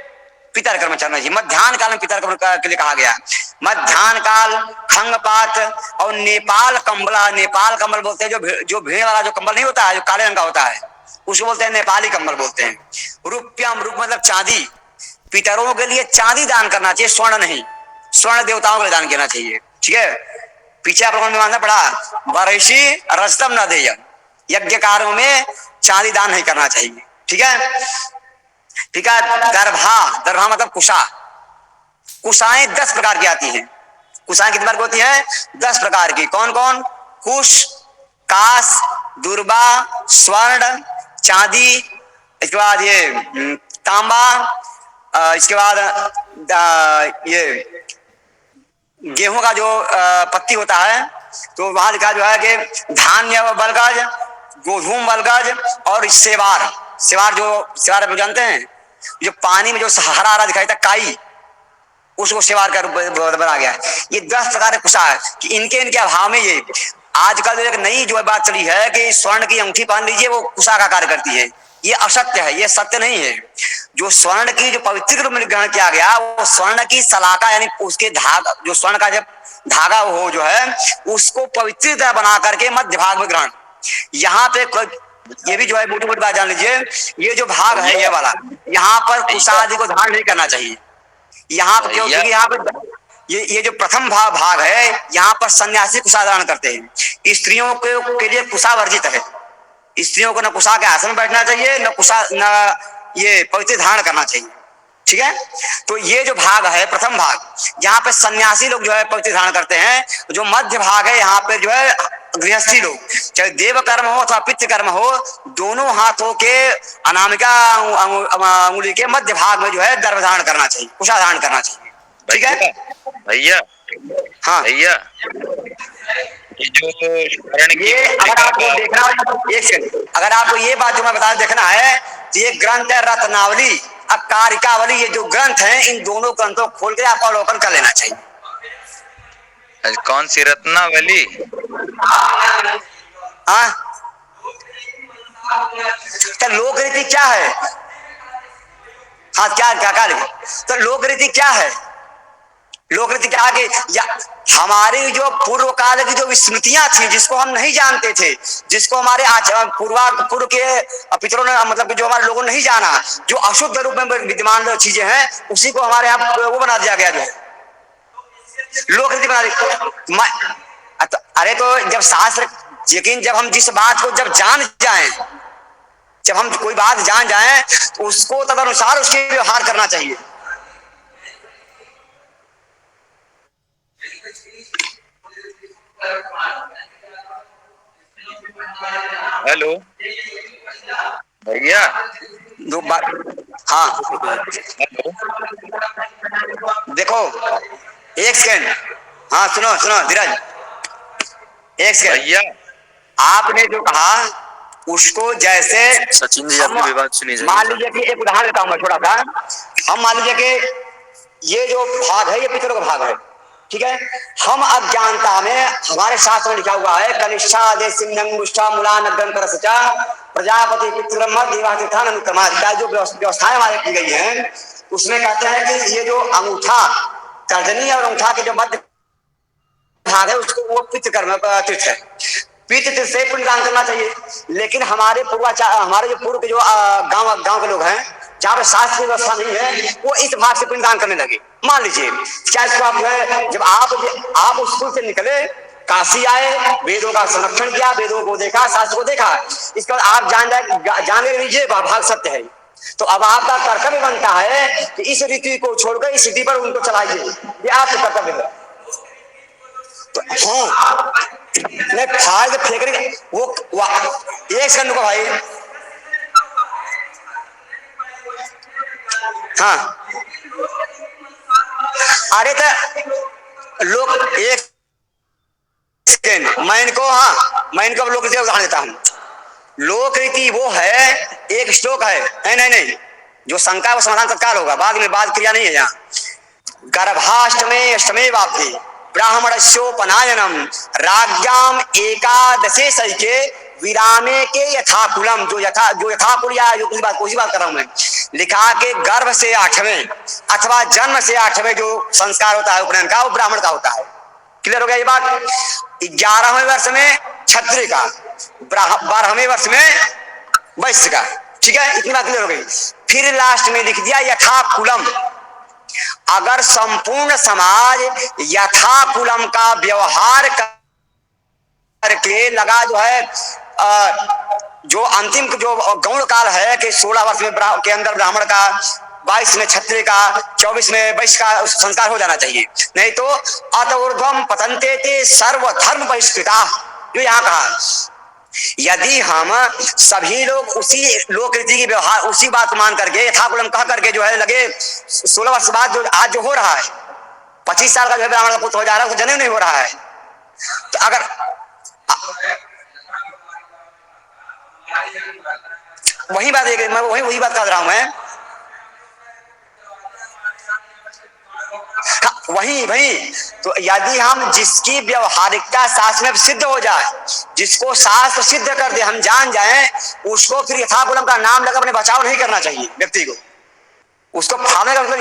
पितर कर्म करना चाहिए। मध्याह्न काल में पितर कर्म के लिए कहा गया। मध्याह्न काल खंगपात और नेपाल कंबला, नेपाल कंबल बोलते हैं जो भेड़ वाला जो कंबल नहीं होता है जो काले रंग का होता है उसको बोलते हैं नेपाली कंबल बोलते हैं। रुप्यम, रुप मतलब चांदी, पितरों के लिए चांदी दान करना चाहिए, स्वर्ण नहीं, स्वर्ण देवताओं के लिए दान करना चाहिए। ठीक है, पीछे आप लोगों ने मानना पड़ा बरसी रजतम न देय, यज्ञ कार्यों में चांदी दान नहीं करना चाहिए। ठीक है, ठीक है। दर्भा, दर्भा मतलब कुशा, कुशाएं 10 प्रकार की आती हैं। कुशाएं कितने प्रकार की होती हैं? 10 प्रकार की। कौन कौन? कुश, कास, दुर्बा, स्वर्ण, चांदी, इसके बाद ये तांबा, इसके बाद ये गेहूं का जो पत्ती होता है, तो वहां लिखा जो है कि धान्य बलगज, गोधूम बलगज और सेवार। सेवार सेवार आप जानते हैं, जो पानी में जो हरा हरा दिखाई था काई, उसको सेवार का रूप बना गया है। ये 10 प्रकार के कुशा है कि इनके अभाव में ये आजकल जो एक नई जो बात चली है कि स्वर्ण की अंगूठी पहन लीजिए, वो कुशा का कार्य करती है। ये असत्य है, ये सत्य नहीं है। जो स्वर्ण की जो पवित्र रूप में ग्रहण किया गया, वो स्वर्ण की सलाका यानी उसके धागा, जो स्वर्ण का जब धागा हो जो है, उसको पवित्रता बना करके मध्य भाग में ग्रहण। यहाँ पे ये भी जो है मोटी मोटी बात जान लीजिए, ये जो भाग है ये वाला, यहाँ पर कुशा आदि को धारण नहीं करना चाहिए। यहाँ पर क्यों? क्योंकि यहाँ पर ये जो प्रथम भाग है, यहाँ पर सन्यासी कुशा धारण करते हैं। स्त्रियों के लिए कुशा वर्जित है। स्त्रियों को न कुशा के आसन बैठना चाहिए, न ये पवित्र धारण करना चाहिए। ठीक है, तो ये जो भाग है प्रथम भाग, जहाँ पे सन्यासी लोग जो है पवित्र धारण करते हैं। जो मध्य भाग है, यहाँ पे जो है गृहस्थी लोग, चाहे देव कर्म हो अथवा पितृ कर्म हो, दोनों हाथों के अनामिका अंगुली के मध्य भाग में जो है दर्भ धारण करना चाहिए, कुशा धारण करना चाहिए। ठीक है भैया? हाँ भैया, ये जो स्वर्ण की ये अगर आपको देखना है, एक सेकंड, अगर आपको ये बात जो मैं बता देखना है, तो ये ग्रंथ है रत्नावली और कारिकावली। ये जो ग्रंथ हैं, इन दोनों ग्रंथों को खोल के आपको अवलोकन कर लेना चाहिए। कौन सी रत्नावली? हाँ, तो लोक रीति क्या है? हाँ, क्या क्या क्या तो लोक रीति क्या है? लोक रीति क्या है कि हमारी जो पूर्व काल की जो विस्मृतियां थी, जिसको हम नहीं जानते थे, जिसको हमारे पूर्व के पितरों ने, मतलब जो हमारे लोगों ने नहीं जाना, जो अशुद्ध रूप में विद्यमान चीजें हैं, उसी को हमारे यहाँ वो बना दिया गया जो है लोक रीति बना दी। अरे तो जब शास्त्र, लेकिन जब हम जिस बात को जब जान जाएं, जब हम कोई बात जान जाएं, तो उसको तदनुसार उसके व्यवहार करना चाहिए। हेलो भैया, दो बात। हाँ हेलो, देखो, एक सेकंड। हाँ सुनो सुनो धीरज, एक सेकंड। भैया आपने जो कहा उसको जैसे सचिन जी आपकी बात सुनी जाएगी। मान लीजिए कि एक उदाहरण देता हूं मैं छोटा सा। हम मान लीजिए कि ये जो भाग है, ये पितरों का भाग है। ठीक है, हम अज्ञानता में, हमारे शास्त्र में लिखा हुआ है कनिष्ठा देशिंगुष्ठा मूला नग्रम करसचा प्रजापति पितृब्रह्म देवातिथान अनुक्रमाधिकार, जो व्यवस्थाएं हमारे की गई हैं, उसमें कहते हैं कि ये जो अंगूठा, तर्जनी और अंगूठा के जो मध्य भाग है, उसको वो पितृ कर्म तीर्थ है। पितृ से पिंडदान करना चाहिए। लेकिन हमारे हमारे जो पूर्व के जो गांव के लोग हैं, जहाँ पे शास्त्र की व्यवस्था नहीं है, वो इस भाग से पिंडदान करने लगे। मान लीजिए क्या इसको आप जो है, जब आप उस स्कूल से निकले, काशी आए, वेदों का संरक्षण किया, वेदों को देखा, शास्त्र को देखा, इसके बाद आप जान लीजिए भाग सत्य है। तो अब आपका कर्तव्य बनता है कि इस रीति को छोड़कर इस रीति पर उनको चलाइए। ये आपका कर्तव्य है। तो हाँ, नहीं फाड़ फेंक रही वो एक सेकंड को भाई। हाँ, अरे तो लोग एक सेकंड, मैं इनको लोक रीति उदाहरण देता हूं। लोक रीति वो है, एक श्लोक है, नहीं, जो शंका वो समाधान तत्काल होगा, बाद में बाद क्रिया नहीं है यहाँ। गर्भाष्टमे अष्टमे वापी ब्राह्मणस्योपनायनम राज्ञाम एकादशे सैके विरामे के यथाकुलम, जो यथाकुल या जो कुछ बात कर रहा हूं मैं, लिखा के गर्भ से 8वें अथवा जन्म से 8वें जो संस्कार होता है उपनयन का, वो ब्राह्मण का होता है। क्लियर हो गया ये बात? 11वें वर्ष में क्षत्रिय का, 12वें वर्ष में वैश्य का। ठीक है, इतनी बात क्लियर हो गई। फिर लास्ट में लिख दिया यथाकुलम। अगर संपूर्ण समाज यथाकुलम का व्यवहार करके लगा जो है, जो अंतिम जो गौण काल है कि 16 वर्ष में के अंदर ब्राह्मण का 22 में क्षत्रिय का, 24 में वैश्य का संस्कार हो जाना चाहिए। नहीं तो अतऊर्ध्वम पतन्ते ते सर्वधर्म बहिष्कृता, जो यहाँ कहा। यदि हम सभी लोग उसी लोक रीति की व्यवहार, उसी बात मान करके यथाकुलम कह करके जो है लगे, 16 वर्ष बाद जो आज जो हो रहा है, 25 साल का जो है ब्राह्मण का पुत्र हो जा रहा है, उसको जनेऊ नहीं हो रहा है। तो अगर वही बात है, मैं वही बात कर रहा हूं मैं। हाँ, वही तो यदि हम जिसकी व्यवहारिकता शास्त्र में सिद्ध हो जाए, जिसको शास्त्र सिद्ध कर दे, हम जान जाएं, उसको फिर यथाकुलम का नाम लेकर अपने बचाव नहीं करना चाहिए व्यक्ति को, उसको फाड़ने का मतलब।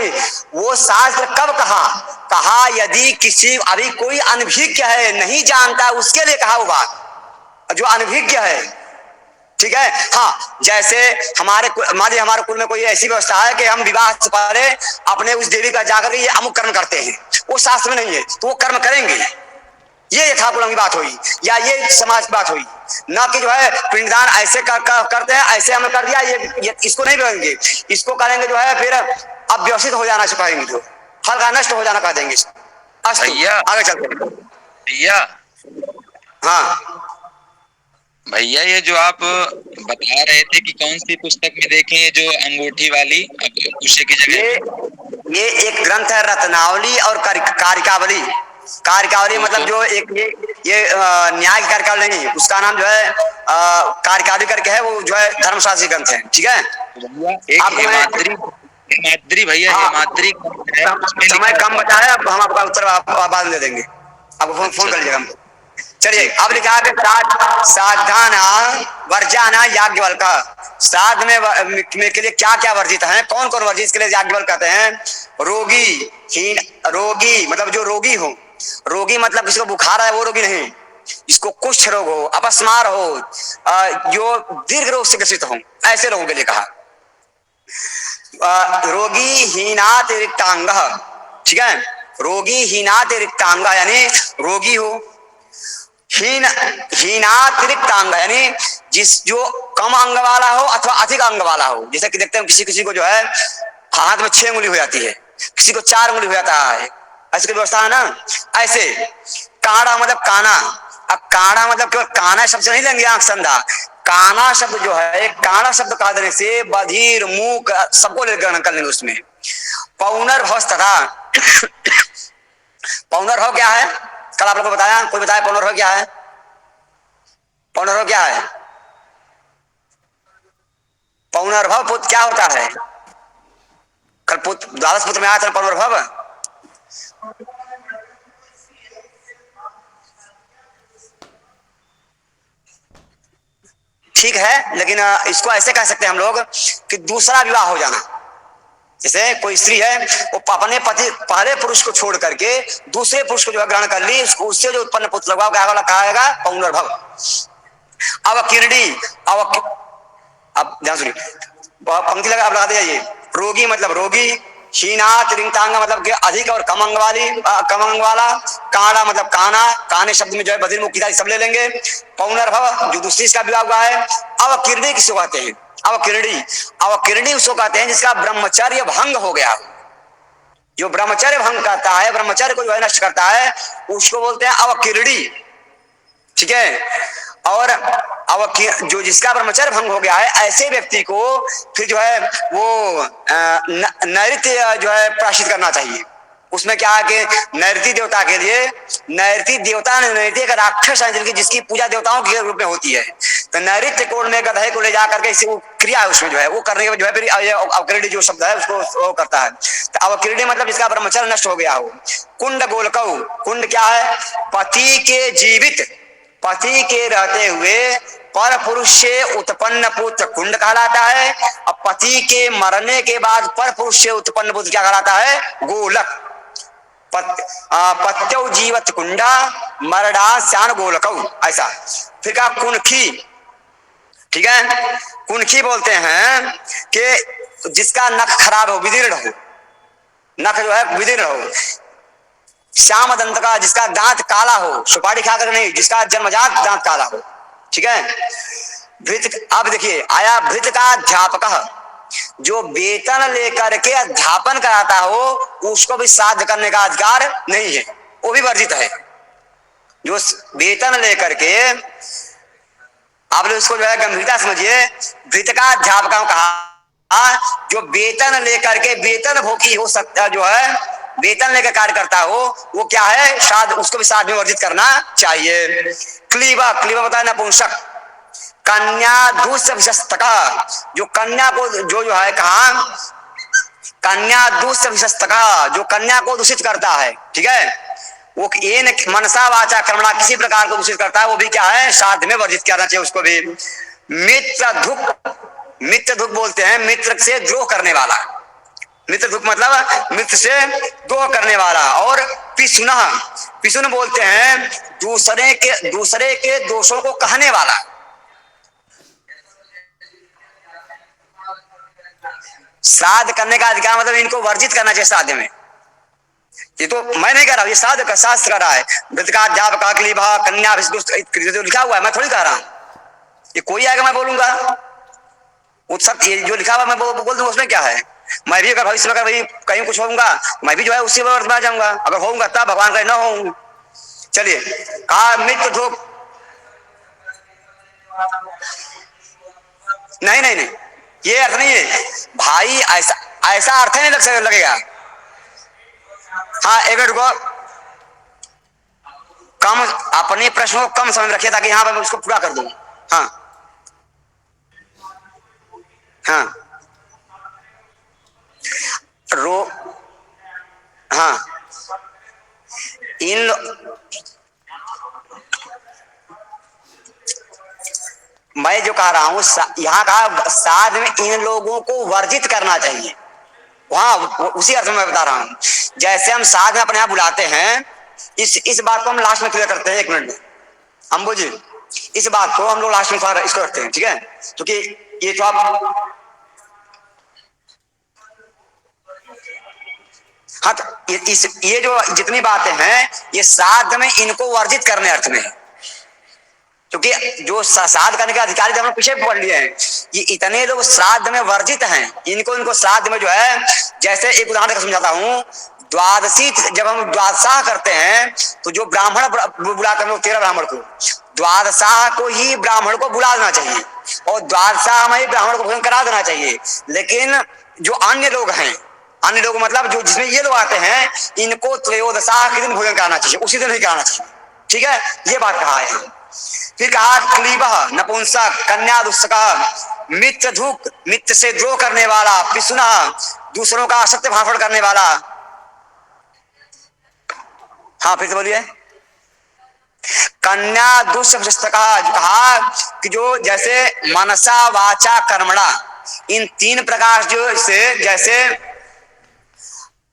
वो शास्त्र कब कहा यदि किसी अभी कोई अनभिज्ञ है, नहीं जानता, उसके लिए कहा वो बात, जो अनभिज्ञ है, ठीक है। हाँ, जैसे हमारे कुल में कोई ऐसी व्यवस्था है कि हम विवाह से पहले अपने उस देवी का जाकर ये अमुक कर्म करते हैं, वो शास्त्र में नहीं है, तो वो कर्म करेंगे। ये यथाकुलम की बात हुई, या ये समाज की बात हुई, न कि जो है पिंडदान ऐसे करते हैं, ऐसे हमने कर दिया, ये इसको नहीं करेंगे। इसको करेंगे जो है फिर अव्यवस्थित हो जाना सिखाएंगे, जो फल का नष्ट हो जाना कह देंगे। आगे चलते भैया। हाँ भैया, ये जो आप बता रहे थे कि कौन सी पुस्तक में देखें, ये जो अंगूठी वाली कुशे की जगह, ये एक ग्रंथ है रत्नावली और कारिकावली। कारिकावली मतलब जो एक ये न्याय की कारिकावली नहीं, उसका नाम जो है कारिकावली करके है, वो जो है धर्मशास्त्री ग्रंथ है, ठीक है। हेमाद्री भैया, हेमाद्री समय कम बचा है, अब हम आपका उत्तर बाद में दे देंगे, आपको फोन कर लीजिएगा हमको। चलिए, अब लिखा है साधाना वर्जाना याज्ञवल्क। श्राद्ध में के लिए क्या क्या वर्जित है, कौन कौन वर्जित, इसके लिए याज्ञवल्क कहते हैं। रोगी मतलब जो रोगी हो, रोगी मतलब किसी को बुखार है वो रोगी नहीं, इसको कुष्ठ रोग हो, अपस्मार हो, जो दीर्घ रोग से ग्रसित हो, ऐसे लोगों के लिए कहा। रोगी हीनात रिक्तांग, ठीक है। रोगी हीनात रिक्तांग यानी रोगी हो, हीनातिरिक्त अंग यानी जो कम अंग वाला हो अथवा अधिक अंग वाला हो। जैसे कि देखते हैं किसी को जो है हाथ में 6 उंगली हो जाती है, किसी को 4 उंगली हो जाता है, ऐसी व्यवस्था है ना। ऐसे काड़ा मतलब काना, अब काड़ा मतलब केवल काना शब्द नहीं लेंगे आंख संधा, काना शब्द जो है, काना शब्द कहा देने से बधिर मूक सबको ग्रहण कर लेंगे उसमें। पौनर भव तथा पौनर भव क्या है, कल आप लोग को बताया, कोई बताया पौनर भव क्या है? पौनर भव क्या है? पौनर भव पुत्र क्या होता है? कल द्वादश पुत्र में आया था पौनर भव। ठीक है, लेकिन इसको ऐसे कह सकते हैं हम लोग कि दूसरा विवाह हो जाना। जैसे कोई स्त्री है, वो अपने पति पहले पुरुष को छोड़ करके दूसरे पुरुष को जो है ग्रहण कर ली, उससे जो उत्पन्न पुत्र लगा कहा पौनर भव। अवकीर्णी, अब ध्यान सुनिए, पंक्ति लगा आप लगा दीजिए। रोगी मतलब रोगी, हीनात रिंगतांग मतलब कि अधिक और कम अंग वाला, काड़ा मतलब काना, काने शब्द में जो है बधिर मुक्ति सब ले लेंगे। पौनर भव जो दूसरी इसका विवाह हुआ है। अवकीर्णी किसको कहते हैं? अवकीर्णी उसको कहते हैं जिसका ब्रह्मचर्य भंग हो गया, जो ब्रह्मचर्य भंग करता है, ब्रह्मचर्य को जो है नष्ट करता है, उसको बोलते हैं अवकीर्णी, ठीक है। और जो जिसका ब्रह्मचर्य भंग हो गया है, ऐसे व्यक्ति को फिर जो है वो नैऋत्य जो है प्रायश्चित करना चाहिए। उसमें क्या है कि नैऋत्य देवता के लिए, नैऋत्य देवता नैऋत्य का राक्षस है जिसकी पूजा देवताओं के रूप में होती है, तो नैऋत्य कोण में गधे को ले जा करके इसे क्रिया है उसमें जो है वो करने के बाद जो है फिर अवकीर्णी जो शब्द है उसको वो करता है। तो अवकीर्णी मतलब जिसका ब्रह्मचर्य नष्ट हो गया हो। कुंड गोलकौ, कुंड क्या है? पति के जीवित, पति के रहते हुए पर पुरुष से उत्पन्न पुत्र कुंड कहलाता है, और पति के मरने के बाद पर पुरुष से उत्पन्न पुत्र क्या कहलाता है? गोलक। पत्यौ जीवत कुंडा मरडा श्यान गोलकौ, ऐसा। फिर कहा कुनखी, ठीक है। कुनखी बोलते हैं कि जिसका नख खराब हो, विदीर्ण हो, नख जो है विदीर्ण हो। श्याम दंत का, जिसका दांत काला हो, सुपारी खाकर नहीं, जिसका जन्मजात दांत काला हो, ठीक है। भृत, अब देखिए आया भृत का अध्यापक, जो वेतन लेकर के अध्यापन कराता हो उसको भी श्राद्ध करने का अधिकार नहीं है, वो भी वर्जित है। जो वेतन लेकर के, आप लोग इसको जो है गंभीरता समझिए, वृत्तिकाध्यापकों कहा जो वेतन लेकर के वेतन भोगी हो सकता जो है, वेतन लेकर कार्य करता हो वो क्या है, श्राद्ध, उसको भी श्राद्ध में वर्जित करना चाहिए। क्लीबा, क्लीबा बताया नपुंसक, कन्या दूसरा, जो कन्या को जो है कहा, कन्या दूसरा, जो कन्या को दूषित करता है, ठीक है, वो ये मनसा वाचा कर्मणा किसी प्रकार को दूषित करता है, वो भी क्या है, श्राद्ध में वर्जित करना चाहिए उसको भी। मित्र धुक, मित्र धुक बोलते हैं मित्र से द्रोह करने वाला, मित्र धुक मतलब मित्र से द्रोह करने वाला। और पिसुना, पिसुन बोलते हैं दूसरे के दोषों को कहने वाला। श्राद्ध करने का अधिकार मतलब इनको वर्जित करना चाहिए श्राद्ध में। ये तो मैं नहीं कह रहा हूं, ये श्राद्ध का शास्त्र कर रहा है। वृत्तिकाध्यापक क्लीबा कन्या जो लिखा हुआ है, मैं थोड़ी कह रहा हूं, ये कोई आएगा मैं बोलूंगा, वो सब ये जो लिखा हुआ मैं बोल दूंगा, उसमें क्या है। मैं भी अगर भविष्य में अगर कहीं कुछ होऊंगा मैं भी जो है उसी वर्ष में आ जाऊंगा, अगर होऊंगा तब, भगवान का न होऊंगा। चलिए, कहा मित्र धूप, नहीं नहीं नहीं, ये अर्थ नहीं है भाई, ऐसा ऐसा अर्थ नहीं लगेगा। हाँ, एक मिनट को कम, अपने प्रश्न को कम समय में रखिए ताकि यहाँ पर मैं उसको पूरा कर दूं। हाँ हाँ, हाँ, इन मैं जो कह रहा हूं यहाँ कहा श्राद्ध में इन लोगों को वर्जित करना चाहिए, वहां उसी अर्थ में मैं बता रहा हूं। जैसे हम श्राद्ध में अपने यहाँ बुलाते हैं, इस बात को हम लास्ट में क्लियर करते हैं, एक मिनट में हम बोझे इस बात को हम लोग लास्ट में थोड़ा इसको रखते हैं, ठीक है, क्योंकि ये तो आप, हाँ, तो ये जो जितनी बातें हैं ये श्राद्ध में इनको वर्जित करने अर्थ में है, क्योंकि जो श्राद्ध करने के अधिकारी हमने पीछे पढ़ लिए हैं, ये इतने लोग श्राद्ध में वर्जित हैं, इनको श्राद्ध में जो है, जैसे एक उदाहरण समझाता हूं, द्वादशी जब हम द्वादशाह करते हैं तो जो ब्राह्मण बुलाते हैं 13 ब्राह्मण को, द्वादशाह को ही ब्राह्मण को बुला देना चाहिए और द्वादशाह में ही ब्राह्मण को भोजन करा देना चाहिए। लेकिन जो अन्य लोग हैं, अन्य लोग मतलब जो जिसमें ये लोग आते हैं, इनको त्रयोदशाह के दिन भोजन कराना चाहिए, उसी दिन ही कराना चाहिए, ठीक है, ये बात कहा है। फिर कहा क्लीबह नपुंसक, कन्या दुष्टक, मित्र धूक, मित्र से द्रोह करने वाला, पिसुना दूसरों का असत्य भाषण करने वाला। हाँ, फिर से बोलिए। कन्या दुष्टक कहा कि जो जैसे मनसा वाचा कर्मणा, इन 3 प्रकार जो से, जैसे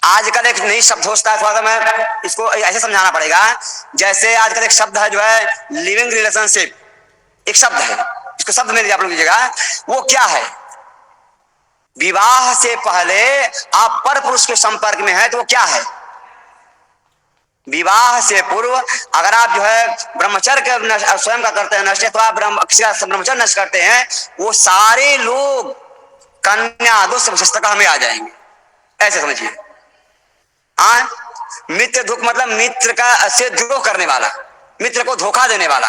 आजकल एक नई शब्द होता है, थोड़ा सा मैं इसको ऐसे समझाना पड़ेगा। जैसे आजकल एक शब्द है जो है लिविंग रिलेशनशिप, एक शब्द है, इसको शब्द में आप लोग लीजिएगा, वो क्या है, विवाह से पहले आप पर पुरुष के संपर्क में है तो वो क्या है, विवाह से पूर्व अगर आप जो है ब्रह्मचर्य स्वयं का करते हैं नष्ट, तो आप किसी का ब्रह्मचर्य नष्ट करते हैं, वो सारे लोग कन्या दुष्टक में आ जाएंगे, ऐसे समझिए। हाँ, मित्र धोख मतलब मित्र का से द्रोह करने वाला, मित्र को धोखा देने वाला।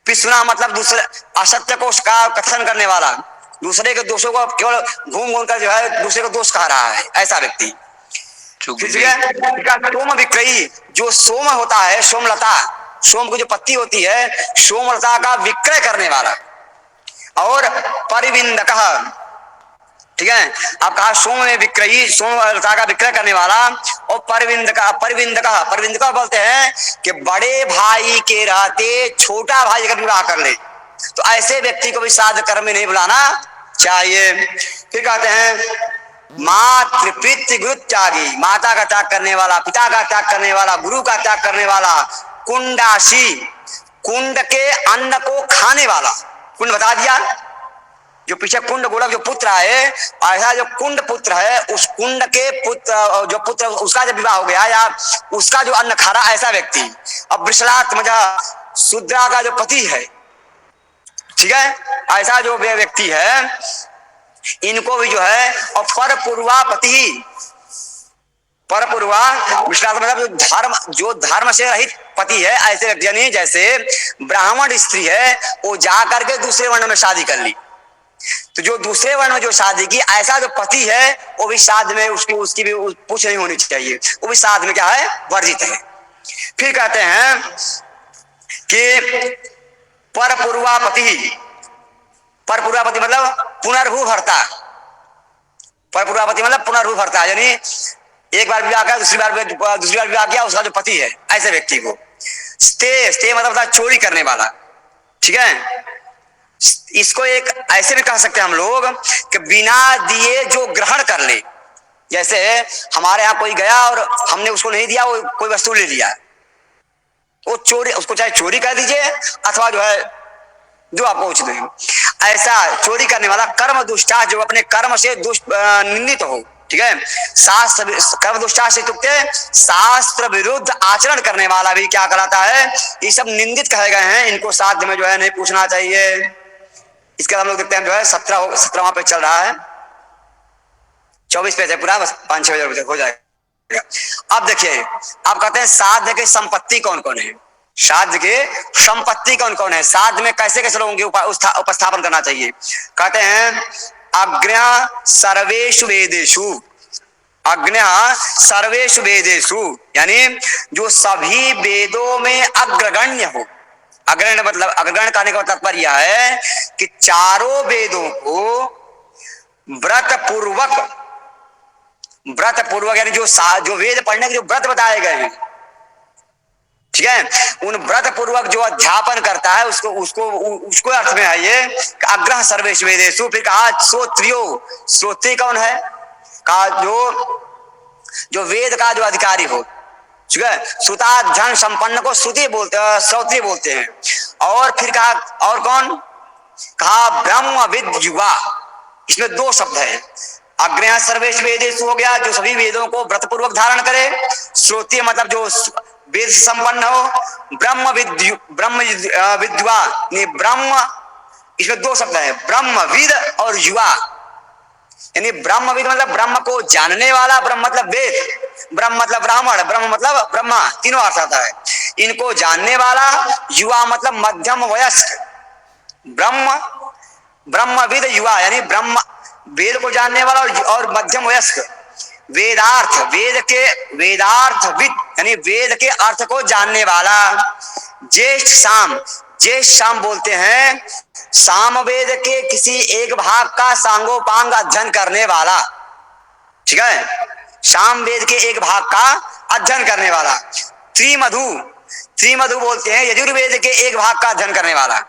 पिसुना मतलब दूसरे असत्य को उसका कथन करने वाला, दूसरे के दोषों को केवल घूम घूम कर जो है दूसरे को दोष कह रहा है, ऐसा व्यक्ति। सोम विक्रयी, जो सोम होता है, सोमलता, सोम की जो पत्ती होती है, सोमलता का विक्रय करने वाला। और परिविंदक, ठीक है, आप कहा सोम में विक्रयी, सोमलता का विक्रय करने वाला। और परिविंदक बोलते हैं कि बड़े भाई के रहते छोटा भाई अगर विवाह कर ले तो ऐसे व्यक्ति को भी श्राद्ध कर्म में नहीं बुलाना चाहिए। फिर कहते हैं मातृ पितृ गुरु त्यागी, माता का त्याग करने वाला, पिता का त्याग करने वाला, गुरु का त्याग करने वाला। कुंडाशी, कुंड के अन्न को खाने वाला, कुंड बता दिया, जो पीछे कुंड गोलक जो पुत्र है, ऐसा जो कुंड पुत्र है, उस कुंड के पुत्र जो पुत्र उसका जब विवाह हो गया या उसका जो अन्न खा रहा ऐसा व्यक्ति। अब वृषलात्मजा, शूद्रा का जो पति है, ठीक है, ऐसा जो व्यक्ति है, इनको भी जो है, और परपूर्वा विश्वास मतलब जो धर्म से रहित पति है, ऐसे व्यक्ति, यानी जैसे ब्राह्मण स्त्री है वो जा करके दूसरे वर्ण में शादी कर ली, तो जो दूसरे वर्ण में जो शादी की, ऐसा जो पति है वो भी साध में उसकी भी पूछ नहीं होनी चाहिए, वो भी साध में क्या है, वर्जित है। फिर कहते हैं कि परपूर्वापति मतलब पुनर्भूभर्ता, परपूर्वापति मतलब पुनर्भूभर्ता, यानी एक बार विवाह किया, दूसरी बार विवाह किया, उसका जो पति है, ऐसे व्यक्ति को। स्टे मतलब चोरी करने वाला, ठीक है। इसको एक ऐसे भी कह सकते हैं हम लोग कि बिना दिए जो ग्रहण कर ले, जैसे हमारे यहाँ कोई गया और हमने उसको नहीं दिया, वो कोई वस्तु ले लिया, वो चोरी, उसको चाहे चोरी कर दीजिए अथवा जो है जो आपको उचित है, ऐसा चोरी करने वाला कर्म दुष्टा, जो अपने कर्म से निंदित हो, ठीक है। शास्त्र कर्म दुष्टा से तुक्ते शास्त्र विरुद्ध आचरण करने वाला भी क्या कहलाता है, ये सब निंदित कहे गए हैं, इनको साध्य में जो है नहीं पूछना चाहिए। इसके बाद हम लोग देखते हैं जो है 17वां पे चल रहा है, 24 पेज है पूरा, बस 5-6 बजे हो जाएगा। अब देखिए, आप कहते हैं साध्य की संपत्ति कौन कौन है, साध्य के संपत्ति कौन कौन है, साध्य में कैसे कैसे लोगों की उपस्थापन करना चाहिए। कहते हैं अग्न्या सर्वेषु वेदेषु, अग्न्या सर्वेषु वेदेषु, यानी जो सभी वेदों में अग्रगण्य हो। अग्रगण्य मतलब, अग्रगण्य कहने का तात्पर्य यह है कि चारों वेदों को व्रत पूर्वक यानी जो वेद पढ़ने के जो व्रत बताए गए हैं, ठीक है, उन व्रत पूर्वक जो अध्यापन करता है उसको अर्थ में है ये अग्रह सर्वेषु वेदेषु। फिर कहा श्रोत्री कौन है, कहा जो वेद का जो अधिकारी हो, ठीक है। श्रुताध्ययन संपन्न को श्रोत्री बोलते हैं। और फिर कहा और कौन, कहा ब्रह्मविद युवा, इसमें 2 शब्द है, अग्रह सर्वेषु वेदेषु हो गया जो सभी वेदों को व्रतपूर्वक धारण करे, श्रोत्रिय मतलब जो वेद से संपन्न हो, ब्रह्म विद्वा, ब्रह्म, इसमें 2 शब्द है, ब्रह्मविद और युवा, यानी ब्रह्मविद मतलब ब्रह्म को जानने वाला, ब्रह्म मतलब वेद, ब्रह्म मतलब ब्राह्मण, ब्रह्म मतलब ब्रह्मा, तीनों अर्थ आता है। इनको जानने वाला, युवा मतलब मध्यम वयस्क, ब्रह्मविद युवा यानी ब्रह्म वेद को जानने वाला और मध्यम वयस्क, वेदार्थविद यानी वेद के अर्थ को जानने वाला, ज्येष्ठ साम बोलते हैं साम वेद के किसी एक भाग का सांगोपांग अध्ययन करने वाला, ठीक है, साम वेद के एक भाग का अध्ययन करने वाला। त्रिमधु बोलते हैं यजुर्वेद के एक भाग का अध्ययन करने वाला।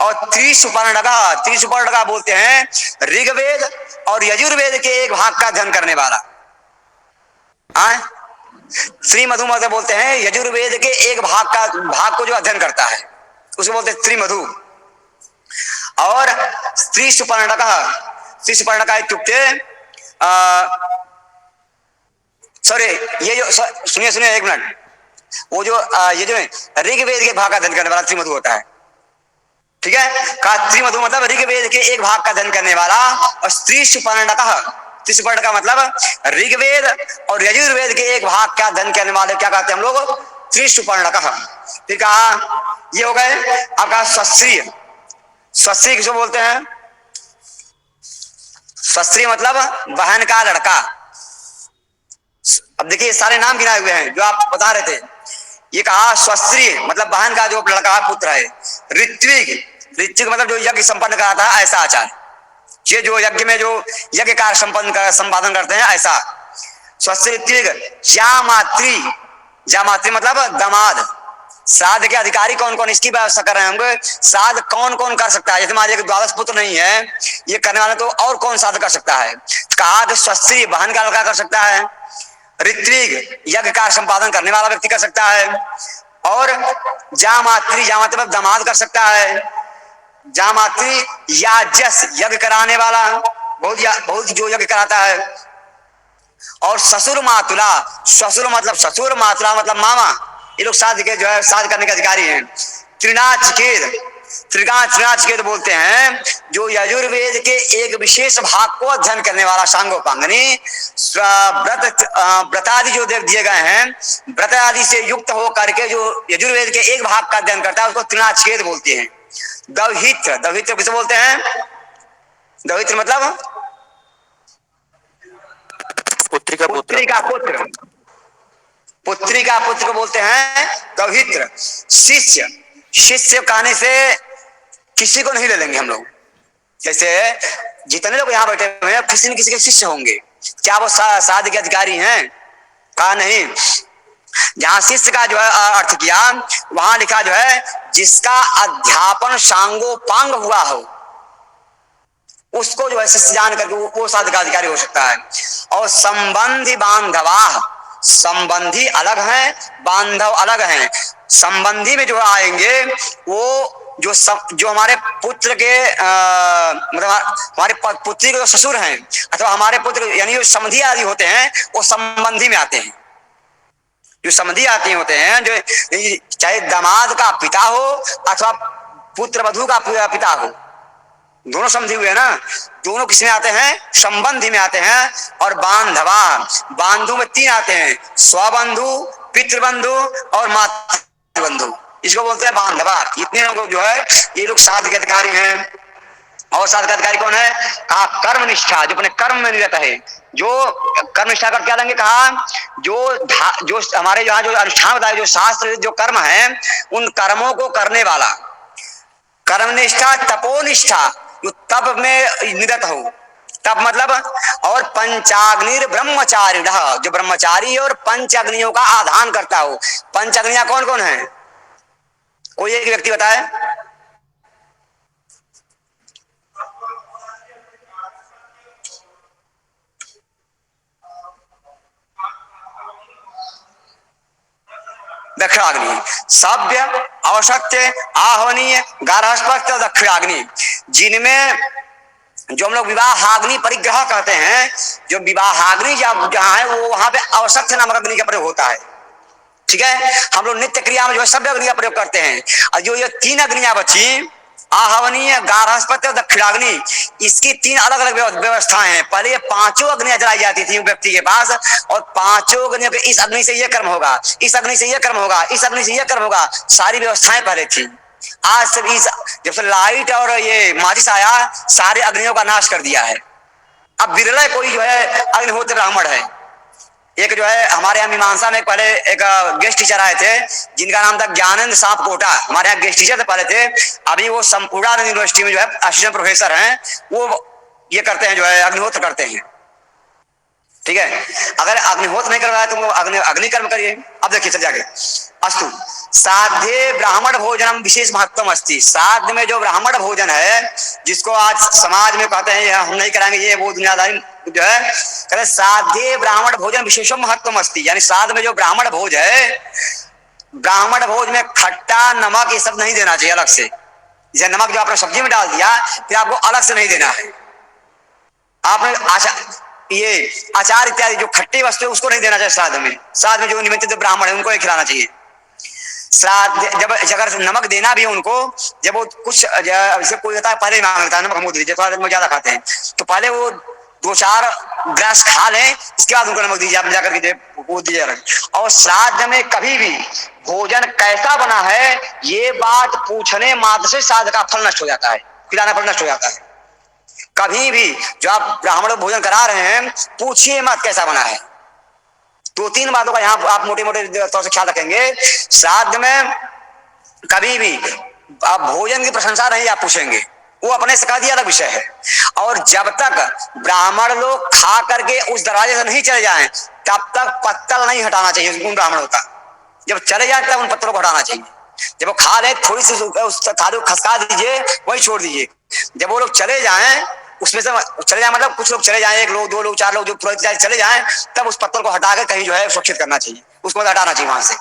और त्रिसुपर्णका बोलते हैं ऋग्वेद और यजुर्वेद के एक भाग का अध्ययन करने वाला। त्रिमधु मतलब बोलते हैं यजुर्वेद के एक भाग को जो अध्ययन करता है उसे बोलते हैं त्रिमधु। और त्रिसुपर्णका इत्युक्ते सॉरी, ये जो सुनिए 1 मिनट, वो जो ये जो ऋग्वेद के भाग का अध्ययन करने वाला त्रिमधु होता है, ठीक है। त्रिमधु मतलब ऋग्वेद के एक भाग का अध्ययन करने वाला। और त्रिसुपर्णका मतलब ऋग्वेद और यजुर्वेद के एक भाग का अध्ययन करने वाले क्या कहते हैं हम लोग, त्रिसुपर्णका। फिर कहा ये हो गए आपका स्वश्री किसको बोलते हैं, स्वश्री मतलब बहन का लड़का। अब देखिए सारे नाम गिनाए हुए हैं जो आप बता रहे थे। ये कहा स्वश्री मतलब बहन का जो लड़का पुत्र है। ऋत्विक मतलब जो यज्ञ संपन्न कराता है ऐसा आचार्य, ये जो यज्ञ में जो यज्ञ कार्य संपादन करते हैं ऐसा स्वश्री ऋत्विक। जामात्री मतलब दामाद। श्राद्ध के अधिकारी कौन कौन, इसकी व्यवस्था कर रहे हैं हम। श्राद्ध कौन कौन कर सकता है, जैसे मान लीजिए 12 पुत्र नहीं है, ये करने वाले तो और कौन श्राद्ध कर सकता है। कहा कि स्वश्री बहन का लड़का कर सकता है, ऋत्विक यज्ञ कार्य संपादन करने वाला व्यक्ति कर सकता है, और जामात्री मतलब दामाद कर सकता है। जामात्री याजस यज्ञ कराने वाला, बहुत जो यज्ञ कराता है। और ससुर मातुला मतलब मामा, ये लोग श्राद्ध के जो है श्राद्ध करने के अधिकारी हैं। त्रिनाचिकेत बोलते हैं, जो यजुर्वेद के एक विशेष भाग को अध्ययन करने वाला सांगोपांगनी व्रतादि जो दिए गए हैं, व्रत आदि से युक्त हो करके जो यजुर्वेद के एक भाग का अध्ययन करता है उसको त्रिनाचिकेत बोलते हैं। दौहित्र, दौहित्र किसे बोलते हैं? दौहित्र मतलब पुत्री का पुत्र, पुत्री का पुत्र, पुत्री का पुत्र को बोलते हैं दौहित्र। शिष्य, शिष्य कहने से किसी को नहीं ले लेंगे हम लोग। जैसे जितने लोग यहाँ बैठे हुए हैं किसी न किसी के शिष्य होंगे। क्या वो साध के अधिकारी हैं? कहा नहीं। जहां शिष्य का जो है अर्थ किया, वहां लिखा जो है जिसका अध्यापन सांगोपांग हुआ हो उसको जो है शिष्य जान करके वो साध का अधिकारी हो सकता है। और संबंधी बांधवा, संबंधी अलग हैं, बांधव अलग हैं। संबंधी में जो आएंगे वो जो हमारे पुत्र के मतलब हमारे पुत्री के जो ससुर हैं अथवा हमारे पुत्र यानी जो समधी आदि होते हैं वो संबंधी में आते हैं। जो समधी आते होते हैं, जो चाहे दामाद का पिता हो अथवा पुत्र वधू का पिता हो, दोनों समधी हुए ना, दोनों किस में आते हैं? संबंधी में आते हैं। और बांधवा, बांधु में 3 आते हैं, स्वबंधु, पितृबंधु और मातृबंधु, इसको बोलते हैं बांधवा। इतने लोग जो है ये लोग साध के अधिकारी हैं। और साध का अधिकारी कौन है? कहा कर्म निष्ठा, जो अपने कर्म में निरत है। जो कर्म निष्ठा कर क्या लेंगे? कहा जो हमारे यहाँ जो अनुष्ठान बताए, जो शास्त्र जो कर्म है उन कर्मों को करने वाला। कर्मनिष्ठा, तपोनिष्ठा, जो तप में निरत हो, तप मतलब। और पंचाग्नि ब्रह्मचारी, जो ब्रह्मचारी और पंच अग्नियों का आधान करता हो। पंच अग्नियां कौन कौन है? कोई एक व्यक्ति बताए। दक्षिणाग्नि, सभ्य, अवशक्य, आहवनीय, गार्हस्थ्य, दक्षिणाग्नि, जिनमें जो हम लोग विवाहाग्नि परिग्रह कहते हैं, जो विवाहाग्नि जहां है वो वहां पे अवशक्य नामक अग्नि का प्रयोग होता है। ठीक है, हम लोग नित्य क्रिया में जो है सभ्य अग्नि का प्रयोग करते हैं। और जो ये 3 अग्नियां बची, आहवनीय, गार्हस्थ्य और दक्षिणाग्नि, इसकी 3 अलग अलग व्यवस्थाएं हैं। पहले ये 5 अग्नियां जलाई जाती थी व्यक्ति के पास, और 5 अग्नियों के इस अग्नि से ये कर्म होगा, इस अग्नि से ये कर्म होगा, इस अग्नि से ये कर्म होगा, सारी व्यवस्थाएं पहले थी। आज से जब से लाइट और ये माचिस आया, सारे अग्नियों का नाश कर दिया है। अब विरला कोई जो है अग्निहोत्र ब्राह्मण है। एक जो है हमारे यहाँ मीमांसा में पहले एक गेस्ट टीचर आए थे जिनका नाम था ज्ञानंद सांप कोटा। हमारे यहाँ गेस्ट टीचर पहले थे, अभी वो संपूर्णानंद यूनिवर्सिटी में जो है असिस्टेंट प्रोफेसर हैं। वो ये करते हैं, जो है अग्निहोत्र करते हैं। ठीक है, अगर अग्निहोत्र नहीं कर रहा है तो वो अग्निकर्म करिए। अब देखिए चल जाके अस्तु साध्य ब्राह्मण भोजनम विशेष महत्व अस्ति। साध्य में जो ब्राह्मण भोजन है, जिसको आज समाज में कहते हैं हम नहीं कराएंगे, ये वो दुनियादारी जो है कहते साध्य ब्राह्मण भोजन विशेष महत्व अस्ति। यानी साध में जो ब्राह्मण भोज है, ब्राह्मण भोज में खट्टा नमक ये सब नहीं देना चाहिए अलग से। जैसे नमक जो आपने सब्जी में डाल दिया, फिर आपको अलग से नहीं देना है। आपने ये अचार इत्यादि जो खट्टी वस्तु है उसको नहीं देना चाहिए श्राद्ध में। श्राद्ध में जो निमंत्रित ब्राह्मण है उनको ही खिलाना चाहिए। श्राद्ध जब अगर नमक देना भी है उनको, जब वो कुछ जैसे कोई होता है पहले मांगता है नमक हम दीजिए, थोड़ा ज्यादा खाते हैं तो पहले वो 2-4 ग्लास खा लें, इसके बाद उनको नमक दीजिए, आप जाकर के वो दीजिए। और श्राद्ध में कभी भी भोजन कैसा बना है ये बात पूछने मात्र से श्राद्ध का फल नष्ट हो जाता है, खिलाना फल नष्ट हो जाता है। कभी भी जो आप ब्राह्मण भोजन करा रहे हैं पूछिए मत कैसा बना है। 2-3 बातों का यहाँ आप मोटे मोटे तौर से ख्याल रखेंगे। श्राद्ध में कभी भी आप भोजन की प्रशंसा नहीं आप पूछेंगे, वो अपने से कह दिया अलग विषय है। और जब तक ब्राह्मण लोग खा करके उस दरवाजे से नहीं चले जाएं तब तक पत्तल नहीं हटाना चाहिए उन ब्राह्मणों का। जब चले जाए तब उन पत्तलों को हटाना चाहिए। जब वो खा ले थोड़ी सी उस थाली को खसका दीजिए, वही छोड़ दीजिए। जब वो लोग चले जाएं, उसमें से चले जाए मतलब कुछ लोग चले जाएं, 1 लोग 2 लोग 4 लोग जो पुरोहित चले जाएं, तब उस पत्तल को हटाकर कहीं जो है सुरक्षित करना चाहिए, उसको हटाना चाहिए वहां से।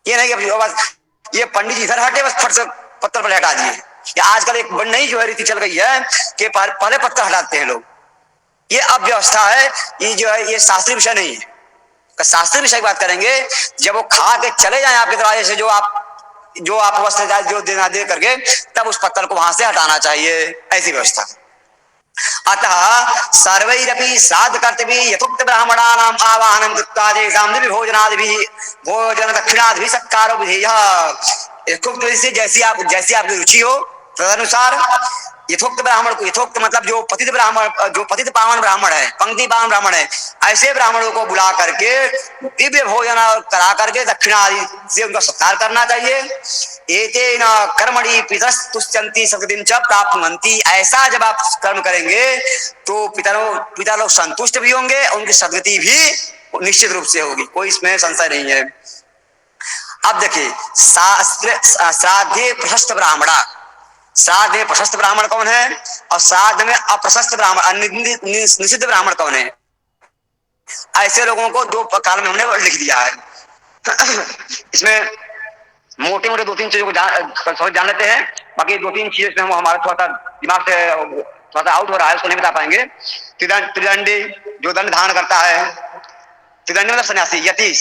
ये नहीं कि बस ये पंडित जी इधर हटे बस फट से पत्थर पर हटा दिए। या आजकल एक नई जो है रीति चल गई है कि पहले पत्थर हटाते हैं लोग। ये अब व्यवस्था है, ये जो है ये शास्त्रीय विषय नहीं है। शास्त्रीय विषय की बात करेंगे, जब वो खा के चले जाएं आपके दरवाजे से, जो आप जो आप वस्त्र जाए जो देना दे करके तब उस पत्थर को वहां से हटाना चाहिए, ऐसी व्यवस्था। अतः सर्वैरपि श्राद्ध कर्तव्य यथोक्त ब्राह्मणानाम आवाहनम कृत्वा तेषां दिव्य भोजनादिभिः भोजन दक्षिणादिभिः सत्कारो विधेयः। यथोक्त जैसी आपकी रुचि हो तदनुसार यथोक्त ब्राह्मण को, यथोक्त मतलब जो पतित ब्राह्मण, जो पतित पावन ब्राह्मण है, पंक्ति पावन ब्राह्मण है, ऐसे ब्राह्मणों को बुला करके दिव्य भोजन करा करके दक्षिणा आदि से उनका सत्कार करना चाहिए। एतेन कर्मणि पितरस्तुष्यन्ति सतदिन च प्राप्नुवन्ति। ऐसा जब आप कर्म करेंगे तो पिता लोग संतुष्ट भी होंगे, उनकी सद्गति भी निश्चित रूप से होगी, कोई इसमें संशय नहीं है। अब देखिए श्राद्धे प्रशस्त ब्राह्मणा, श्राद्ध में प्रशस्त ब्राह्मण कौन है और श्राद्ध में अप्रशस्त ब्राह्मण निषिद्ध ब्राह्मण कौन है, ऐसे लोगों को दो काल में हमने लिख दिया है। इसमें मोटे मोटे दो तीन चीजों को जान लेते हैं, बाकी दो तीन चीजें हम हमारा थोड़ा सा दिमाग से थोड़ा सा आउट हो रहा है, उसको नहीं बता पाएंगे। त्रिदंडी जो दंड धारण करता है, त्रिदंडी मतलब सन्यासी, यति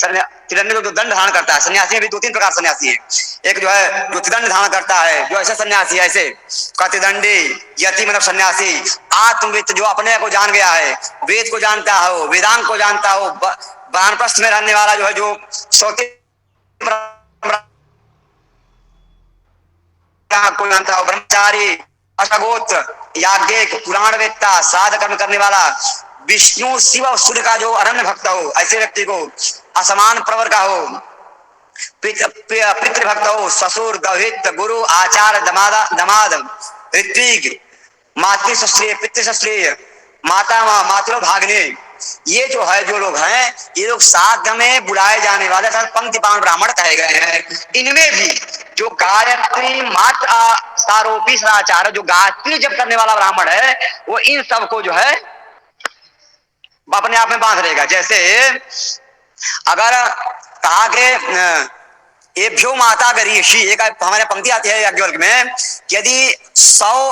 त्रिदंडी जो दंड धारण करता है, सन्यासी में भी दो तीन प्रकार सन्यासी है। एक जो है जो त्रिदंड धारण करता है, जो ऐसा सन्यासी है ऐसे का त्रिदंडी, यति मतलब सन्यासी। आत्मविद जो अपने को जान गया है, वेद को जानता हो, वेदांत को जानता हो, वानप्रस्थ में रहने वाला जो है, जो सौते को जानता हो, ब्रह्मचारी, अष्टगोत्र, याज्ञिक, पुराण वेत्ता, श्राद्ध कर्म करने वाला, विष्णु शिव और सूर्य का जो अरण्य भक्त हो, ऐसे व्यक्ति को, असमान प्रवर का हो, पितृभक्त हो, ससुर, दौहित, गुरु, आचार्य, दमाद, ऋत्विक, मातृश्रेय, पितृश्रेय, माता मातृ भाग्ने, ये जो है जो लोग हैं, ये लोग श्राद्ध में बुलाए जाने वाले पंक्ति पावन ब्राह्मण कहे गए हैं। इनमें भी जो गायत्री मात्र सारोपी सदाचार, जो गायत्री जब करने वाला ब्राह्मण है, वो इन सब को जो है अपने आप में बांध रहेगा। जैसे अगर कहा कि एभ्यो माता गरीषि, एक हमारे पंक्ति आती है याज्ञवल्क्य में, यदि 100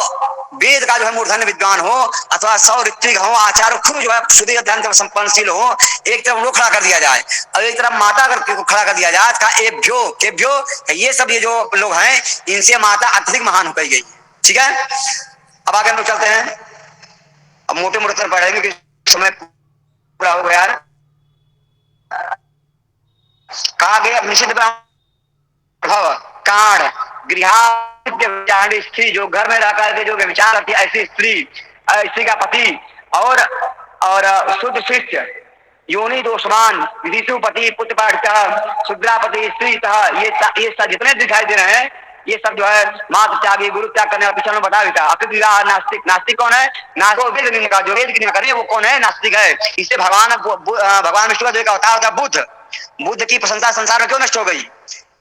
वेद का जो है मूर्धन्य विद्वान हो अथवा 100 ऋत्विक हो, आचार्य खुद जो है शुद्धि अध्ययन संपन्नशील हो, एक तरफ वो खड़ा कर दिया जाए और एक तरफ माता को खड़ा कर दिया जाए, कहा एभ्यो ये सब ये जो लोग हैं, इनसे माता अत्यधिक महान हो गई। ठीक है, अब आगे हम लोग चलते हैं। अब मोटे मोटे पढ़ेंगे कि समय पूरा हो गया। कहा गया निषिद्ध कांड गृह स्त्री, जो घर में रह करके जो व्यभिचार करती है, ऐसी स्त्री का पति और शुद्ध शिष्य, योनि दोषमान, विधिशुपति, पुत्रपाठिता, शुद्रापति, स्त्री, ये सब जितने दिखाई दे रहे हैं, ये सब जो है मात त्यागी, गुरु त्याग करने वाला पिछले में बता देता। अकृत नास्तिक कौन है? नास्तिक का जो वेद की निंदा करे वो कौन है? नास्तिक है। इससे भगवान विष्णु का जो अवतार होता है बुद्ध की प्रशंसा संसार में क्यों नष्ट हो गई?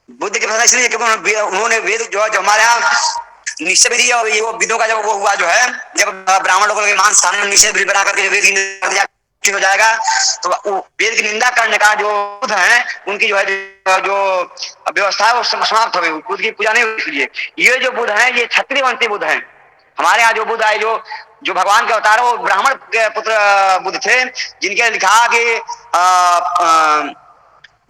बुद्ध की प्रशंसा इसलिए क्योंकि उन्होंने वेद जो हमारे यहाँ निश्चय विधि और ये वो विदों का जब वो हुआ जो है, जब ब्राह्मण लोगों के मांस खाने में निश्चय विधि बना करके वेद की निंदा हो जाएगा, तो वेद की निंदा करने का जो बुद्ध है उनकी जो है जो व्यवस्था है वो समाप्त हो गई, बुद्ध की पूजा नहीं हुई। इसलिए ये जो बुद्ध है ये क्षत्रिय वंशी बुद्ध है। हमारे यहाँ जो बुद्ध है जो भगवान के अवतार वो ब्राह्मण के पुत्र बुद्ध थे, जिनके लिखा कि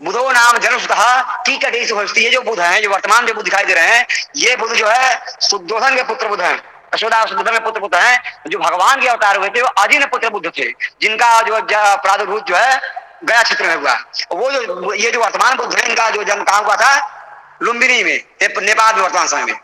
बुधो नाम जनुषतः कीकटेषु हस्ति। ये जो बुद्ध हैं, जो वर्तमान जो बुद्ध दिखाई दे रहे हैं, ये बुद्ध जो है शुद्धोधन के पुत्र बुद्ध हैं, यशोदा शुद्धोधन के पुत्र बुद्ध हैं। जो भगवान के अवतार हुए थे वो अजिन पुत्र बुद्ध थे, जिनका जो प्रादुर्भूत जो है गया क्षेत्र में हुआ। वो जो ये जो वर्तमान बुद्ध है, इनका जो जन्म कहाँ हुआ था? लुम्बिनी में, नेपाल में वर्तमान समय में।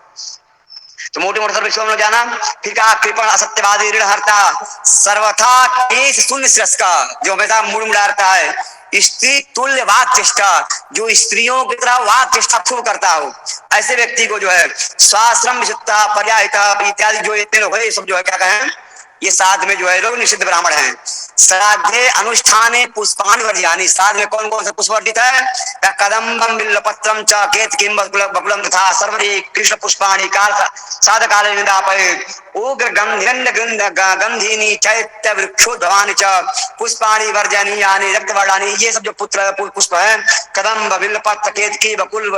तो मोटे मोटे सर्विस हम लोग जाना। फिर कहा कृपण असत्यवादी ऋणहर्ता सर्वथा केश शून्य श्रेष्ठ, जो हमेशा मुड़मुड़ाता है, स्त्री तुल्य वाक चेष्टा, जो स्त्रियों की तरह वाक चेष्टा खूब करता हो, ऐसे व्यक्ति को जो है स्वाश्रम विशुद्धता पर्यायिता इत्यादि जो इतने लोग है, ये सब जो है क्या कहें, ये साध में जो है लोग निषिद्ध ब्राह्मण हैं। श्राद्धे अनुष्ठाने पुष्पानि वर्ज्यानि, श्राद्ध में कौन कौन से पुष्प वर्जित है? कदम्बम बिल्वपत्रम च केतकीं बकुलम तथा सर्वरी कृष्ण पुष्पाणि काल साध काले निदापयेत्, उग्र गंधीनि चैत्य वृक्षोद्भवानि च पुष्पाणि वर्जनीयानि रक्तवर्णानि। ये सब जो पुष्प है, कदम्ब, बिल्वपत्र, केतकी, बकुल,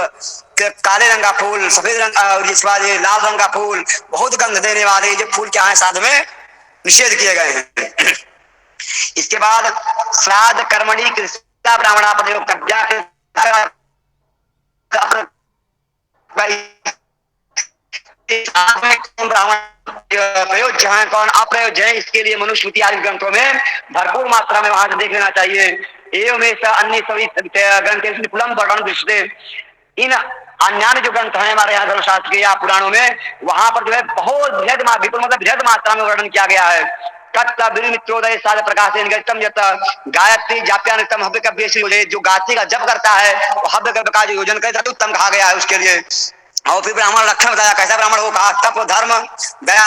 काले रंग का फूल, सफेद रंग और इसके बाद लाल रंग का फूल, बहुत गंध देने वाले जो फूल क्या है साध में निषेध किए गए हैं। इसके बाद श्राद्ध कर्मणि कृष्णा ब्राह्मणा ब्राह्मण प्रयोज्य है कौन अप्रयोज्य है, इसके लिए मनुस्मृति आदि ग्रंथों में भरपूर मात्रा में वहां से देख लेना चाहिए। एवं ऐसा अन्य सभी ग्रंथ विपुलम वर्णन दृष्टि, इन अन्य जो ग्रंथ हैं हमारे यहाँ धर्मशास्त्र के या पुराणों में, वहां पर जो है बहुत विपुल मतलब बृहद मात्रा में वर्णन किया गया है। मित्रोदय साध प्रकाश गायत्री जाप्यानुत्तम हव्य कव्य, जो गायत्री का जप करता है वो हव्य कव्य का जो योजन करे उत्तम कहा गया है उसके लिए। और फिर ब्राह्मण लक्षण बताया कैसा ब्राह्मण हो, कहा तप धर्म दया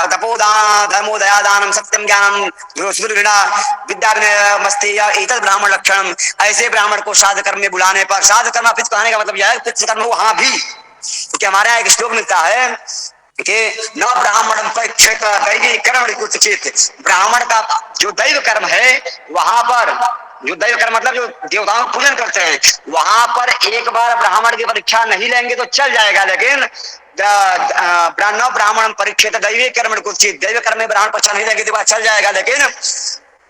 तपोदान धर्मो दया दानम सत्यम ज्ञानम विद्या विनय मस्ती, इतर ब्राह्मण लक्षण। ऐसे ब्राह्मण को श्राद्ध कर्म में बुलाने पर, श्राद्ध कर्म पितृ कहने का मतलब यह है पितृ कर्म वहां भी, क्योंकि हमारे यहाँ एक श्लोक मिलता है कि न ब्राह्मण परीक्षित दैवी कर्म कुचित, ब्राह्मण का जो दैव कर्म है वहां पर, जो दैव कर्म मतलब जो देवताओं को पूजन करते हैं, वहां पर एक बार ब्राह्मण की परीक्षा नहीं लेंगे तो चल जाएगा, लेकिन ब्राह्मण परीक्षित दैवी कर्म कुचित, दैव कर्म में ब्राह्मण परीक्षा नहीं लेंगे तो चल जाएगा, लेकिन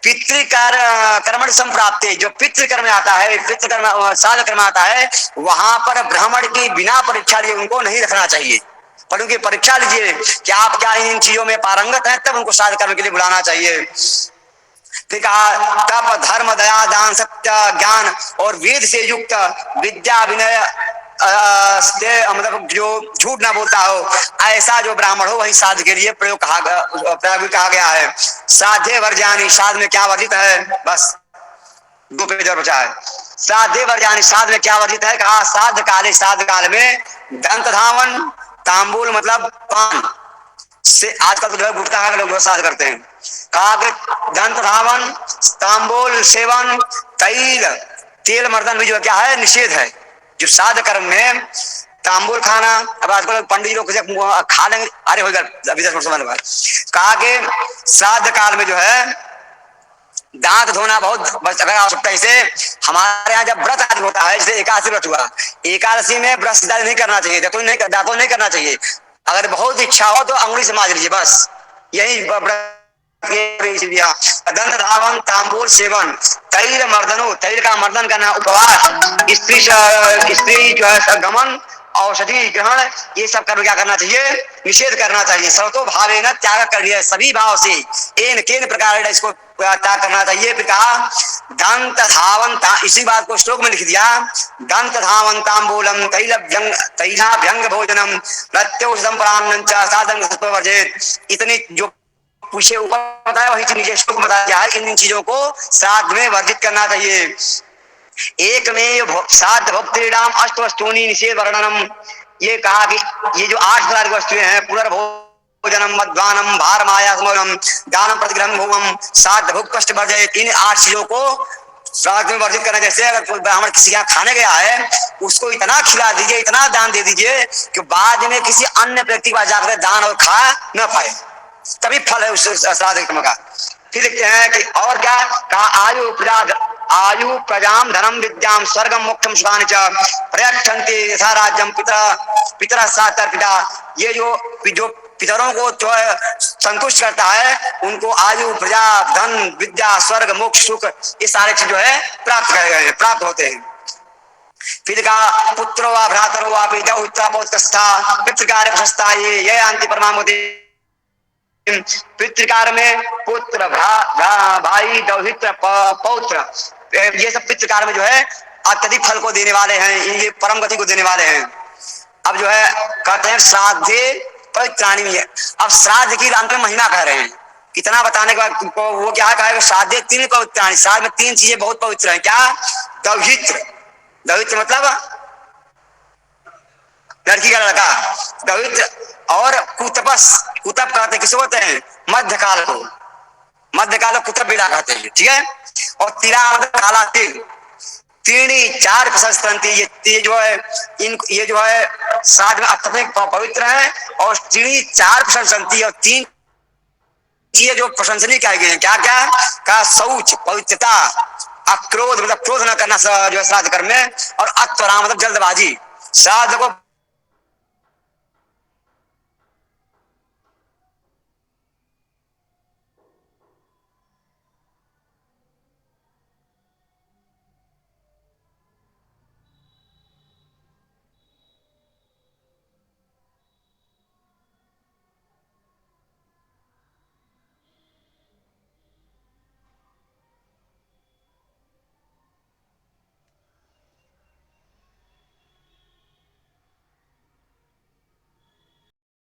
पितृकर्मण संप्राप्ति, जो पितृकर्म आता है, पितृकर्म श्राद्ध कर्म आता है, वहां पर ब्राह्मण की बिना परीक्षा लिए उनको नहीं रखना चाहिए, पर उनकी परीक्षा लीजिए कि आप क्या इन चीजों में पारंगत हैं, तब उनको श्राद्ध कर्म के लिए बुलाना चाहिए। फिर कहा तप धर्म दया दान सत्य ज्ञान और वेद से युक्त विद्या विनय मतलब जो झूठ ना बोलता हो, ऐसा जो ब्राह्मण हो वही श्राद्ध के लिए प्रयोग कहा गया है। साधे वर्जानी, श्राद्ध में क्या वर्जित है, बस 2 पेज और बचा है। साधे वर्जानी, श्राद्ध में क्या वर्जित है, कहा श्राद्ध काले, श्राद्ध काल में दंत धावन तांबुल मतलब पान से, आजकल तो जो है गुटखा खाकर लोग श्राद्ध करते हैं, कहा कि दंत धावन तांबुल सेवन तैल तेल मर्दन भी जो क्या है निषेध है। जो श्राद्ध कर्म में तांबुल खाना, अब आजकल पंडित लोग खा लेंगे, अरे हो गया, कहा कि श्राद्ध काल में जो है दांत धोना बहुत अगर आवश्यकता है। इसे हमारे यहाँ जब व्रत आदि होता है, जैसे एकादशी व्रत हुआ, एकादशी में ब्रश नहीं करना चाहिए, दातुन नहीं करना चाहिए, अगर बहुत इच्छा हो तो अंगुली से मांज लीजिए, बस यही दंत धावन तांबूल सेवन तैल मर्दनो, तैल का मर्दन करना, उपवास, स्त्री जो है गमन, औषधि ग्रहण, ये सब कर्म क्या करना चाहिए, निषेध करना चाहिए। सर्वतो भावे न त्याग कर लिया, सभी भाव से एन केन प्रकार इसको त्याग करना चाहिए। फिर कहा दंत धावन, इसी बात को श्लोक में लिख दिया, दंत धावन तांबूलम तैला भ्यंग भोजनम प्रत्योषम प्राणं च साधन वर्जित, इतनी जो पूछे ऊपर बताया वही नीचे श्लोक बताया है, इन चीजों को श्राद्ध में वर्जित करना चाहिए। एक में श्राद्ध भक्तिराम अष्ट वस्तुनि निषेध वर्णनम, ये कहा कि ये जो 8 प्रकार की वस्तुएं हैं, पुनर्भोजनम मध्वानम भार माया समोनम दानम प्रतिग्रहम भोगम श्राद्ध भोग कष्ट वर्जित, इन 8 चीजों को श्राद्ध में वर्जित करना। जैसे अगर कोई ब्राह्मण किसी यहाँ खाने गया है, उसको इतना खिला दीजिए, इतना दान दे दीजिए कि बाद में किसी अन्य व्यक्ति के पास जाकर दान और खा न पाए, तभी फल है उस श्राद्ध कर्म का। फिर लिखते हैं कि और क्या कहा, आयु प्रजाम धनम विद्याम स्वर्गम मोक्षम सुखानि च प्रयच्छन्ति यथा राज्यम पितरा सातर पिता, ये जो पितरों को जो है संतुष्ट करता है, उनको आयु प्रजा धन विद्या स्वर्ग मोक्ष सुख ये सारे चीज जो है प्राप्त होते हैं। फिर कहा पुत्रो वा भ्रातरो वा पिता उत्तरा पौत्रस्था पितृकार्य प्रशस्ता, ये अंति परमामोदे, पितृकार में पुत्र भाई दौहित्र पौत्र, ये सब पितृकार में जो है अत्यधिक फल को देने वाले हैं, ये परम गति को देने वाले हैं। अब जो है कहते हैं श्राद्धे पवित्राणि में, अब श्राद्ध की अंत में महिमा कह रहे हैं, इतना बताने के बाद वो क्या कहेगा, श्राद्धे 3 पवित्राणि, श्राद्ध में 3 चीजें बहुत पवित्र हैं। क्या, दौहित्र, दौहित्र मतलब लड़की का लड़का, दौहित्र, और कुतपस, कुतप कहते किसको कहते हैं, मध्यकाल को, मध्यकाल कुतप बिला कहते हैं, ठीक है। और तिरा मतलब काला तिल, तीनी 4 प्रशंसंती, ये जो है ये जो है श्राद्ध में अत्यधिक पवित्र है, और तीनी 4 प्रशंसंती, और 3 चीजें जो प्रशंसनीय कही गई हैं, क्या क्या का, शौच पवित्रता, अक्रोध मतलब क्रोध न करना जो है श्राद्ध कर्म में, और अत्वरा मतलब जल्दबाजी, श्राद्ध को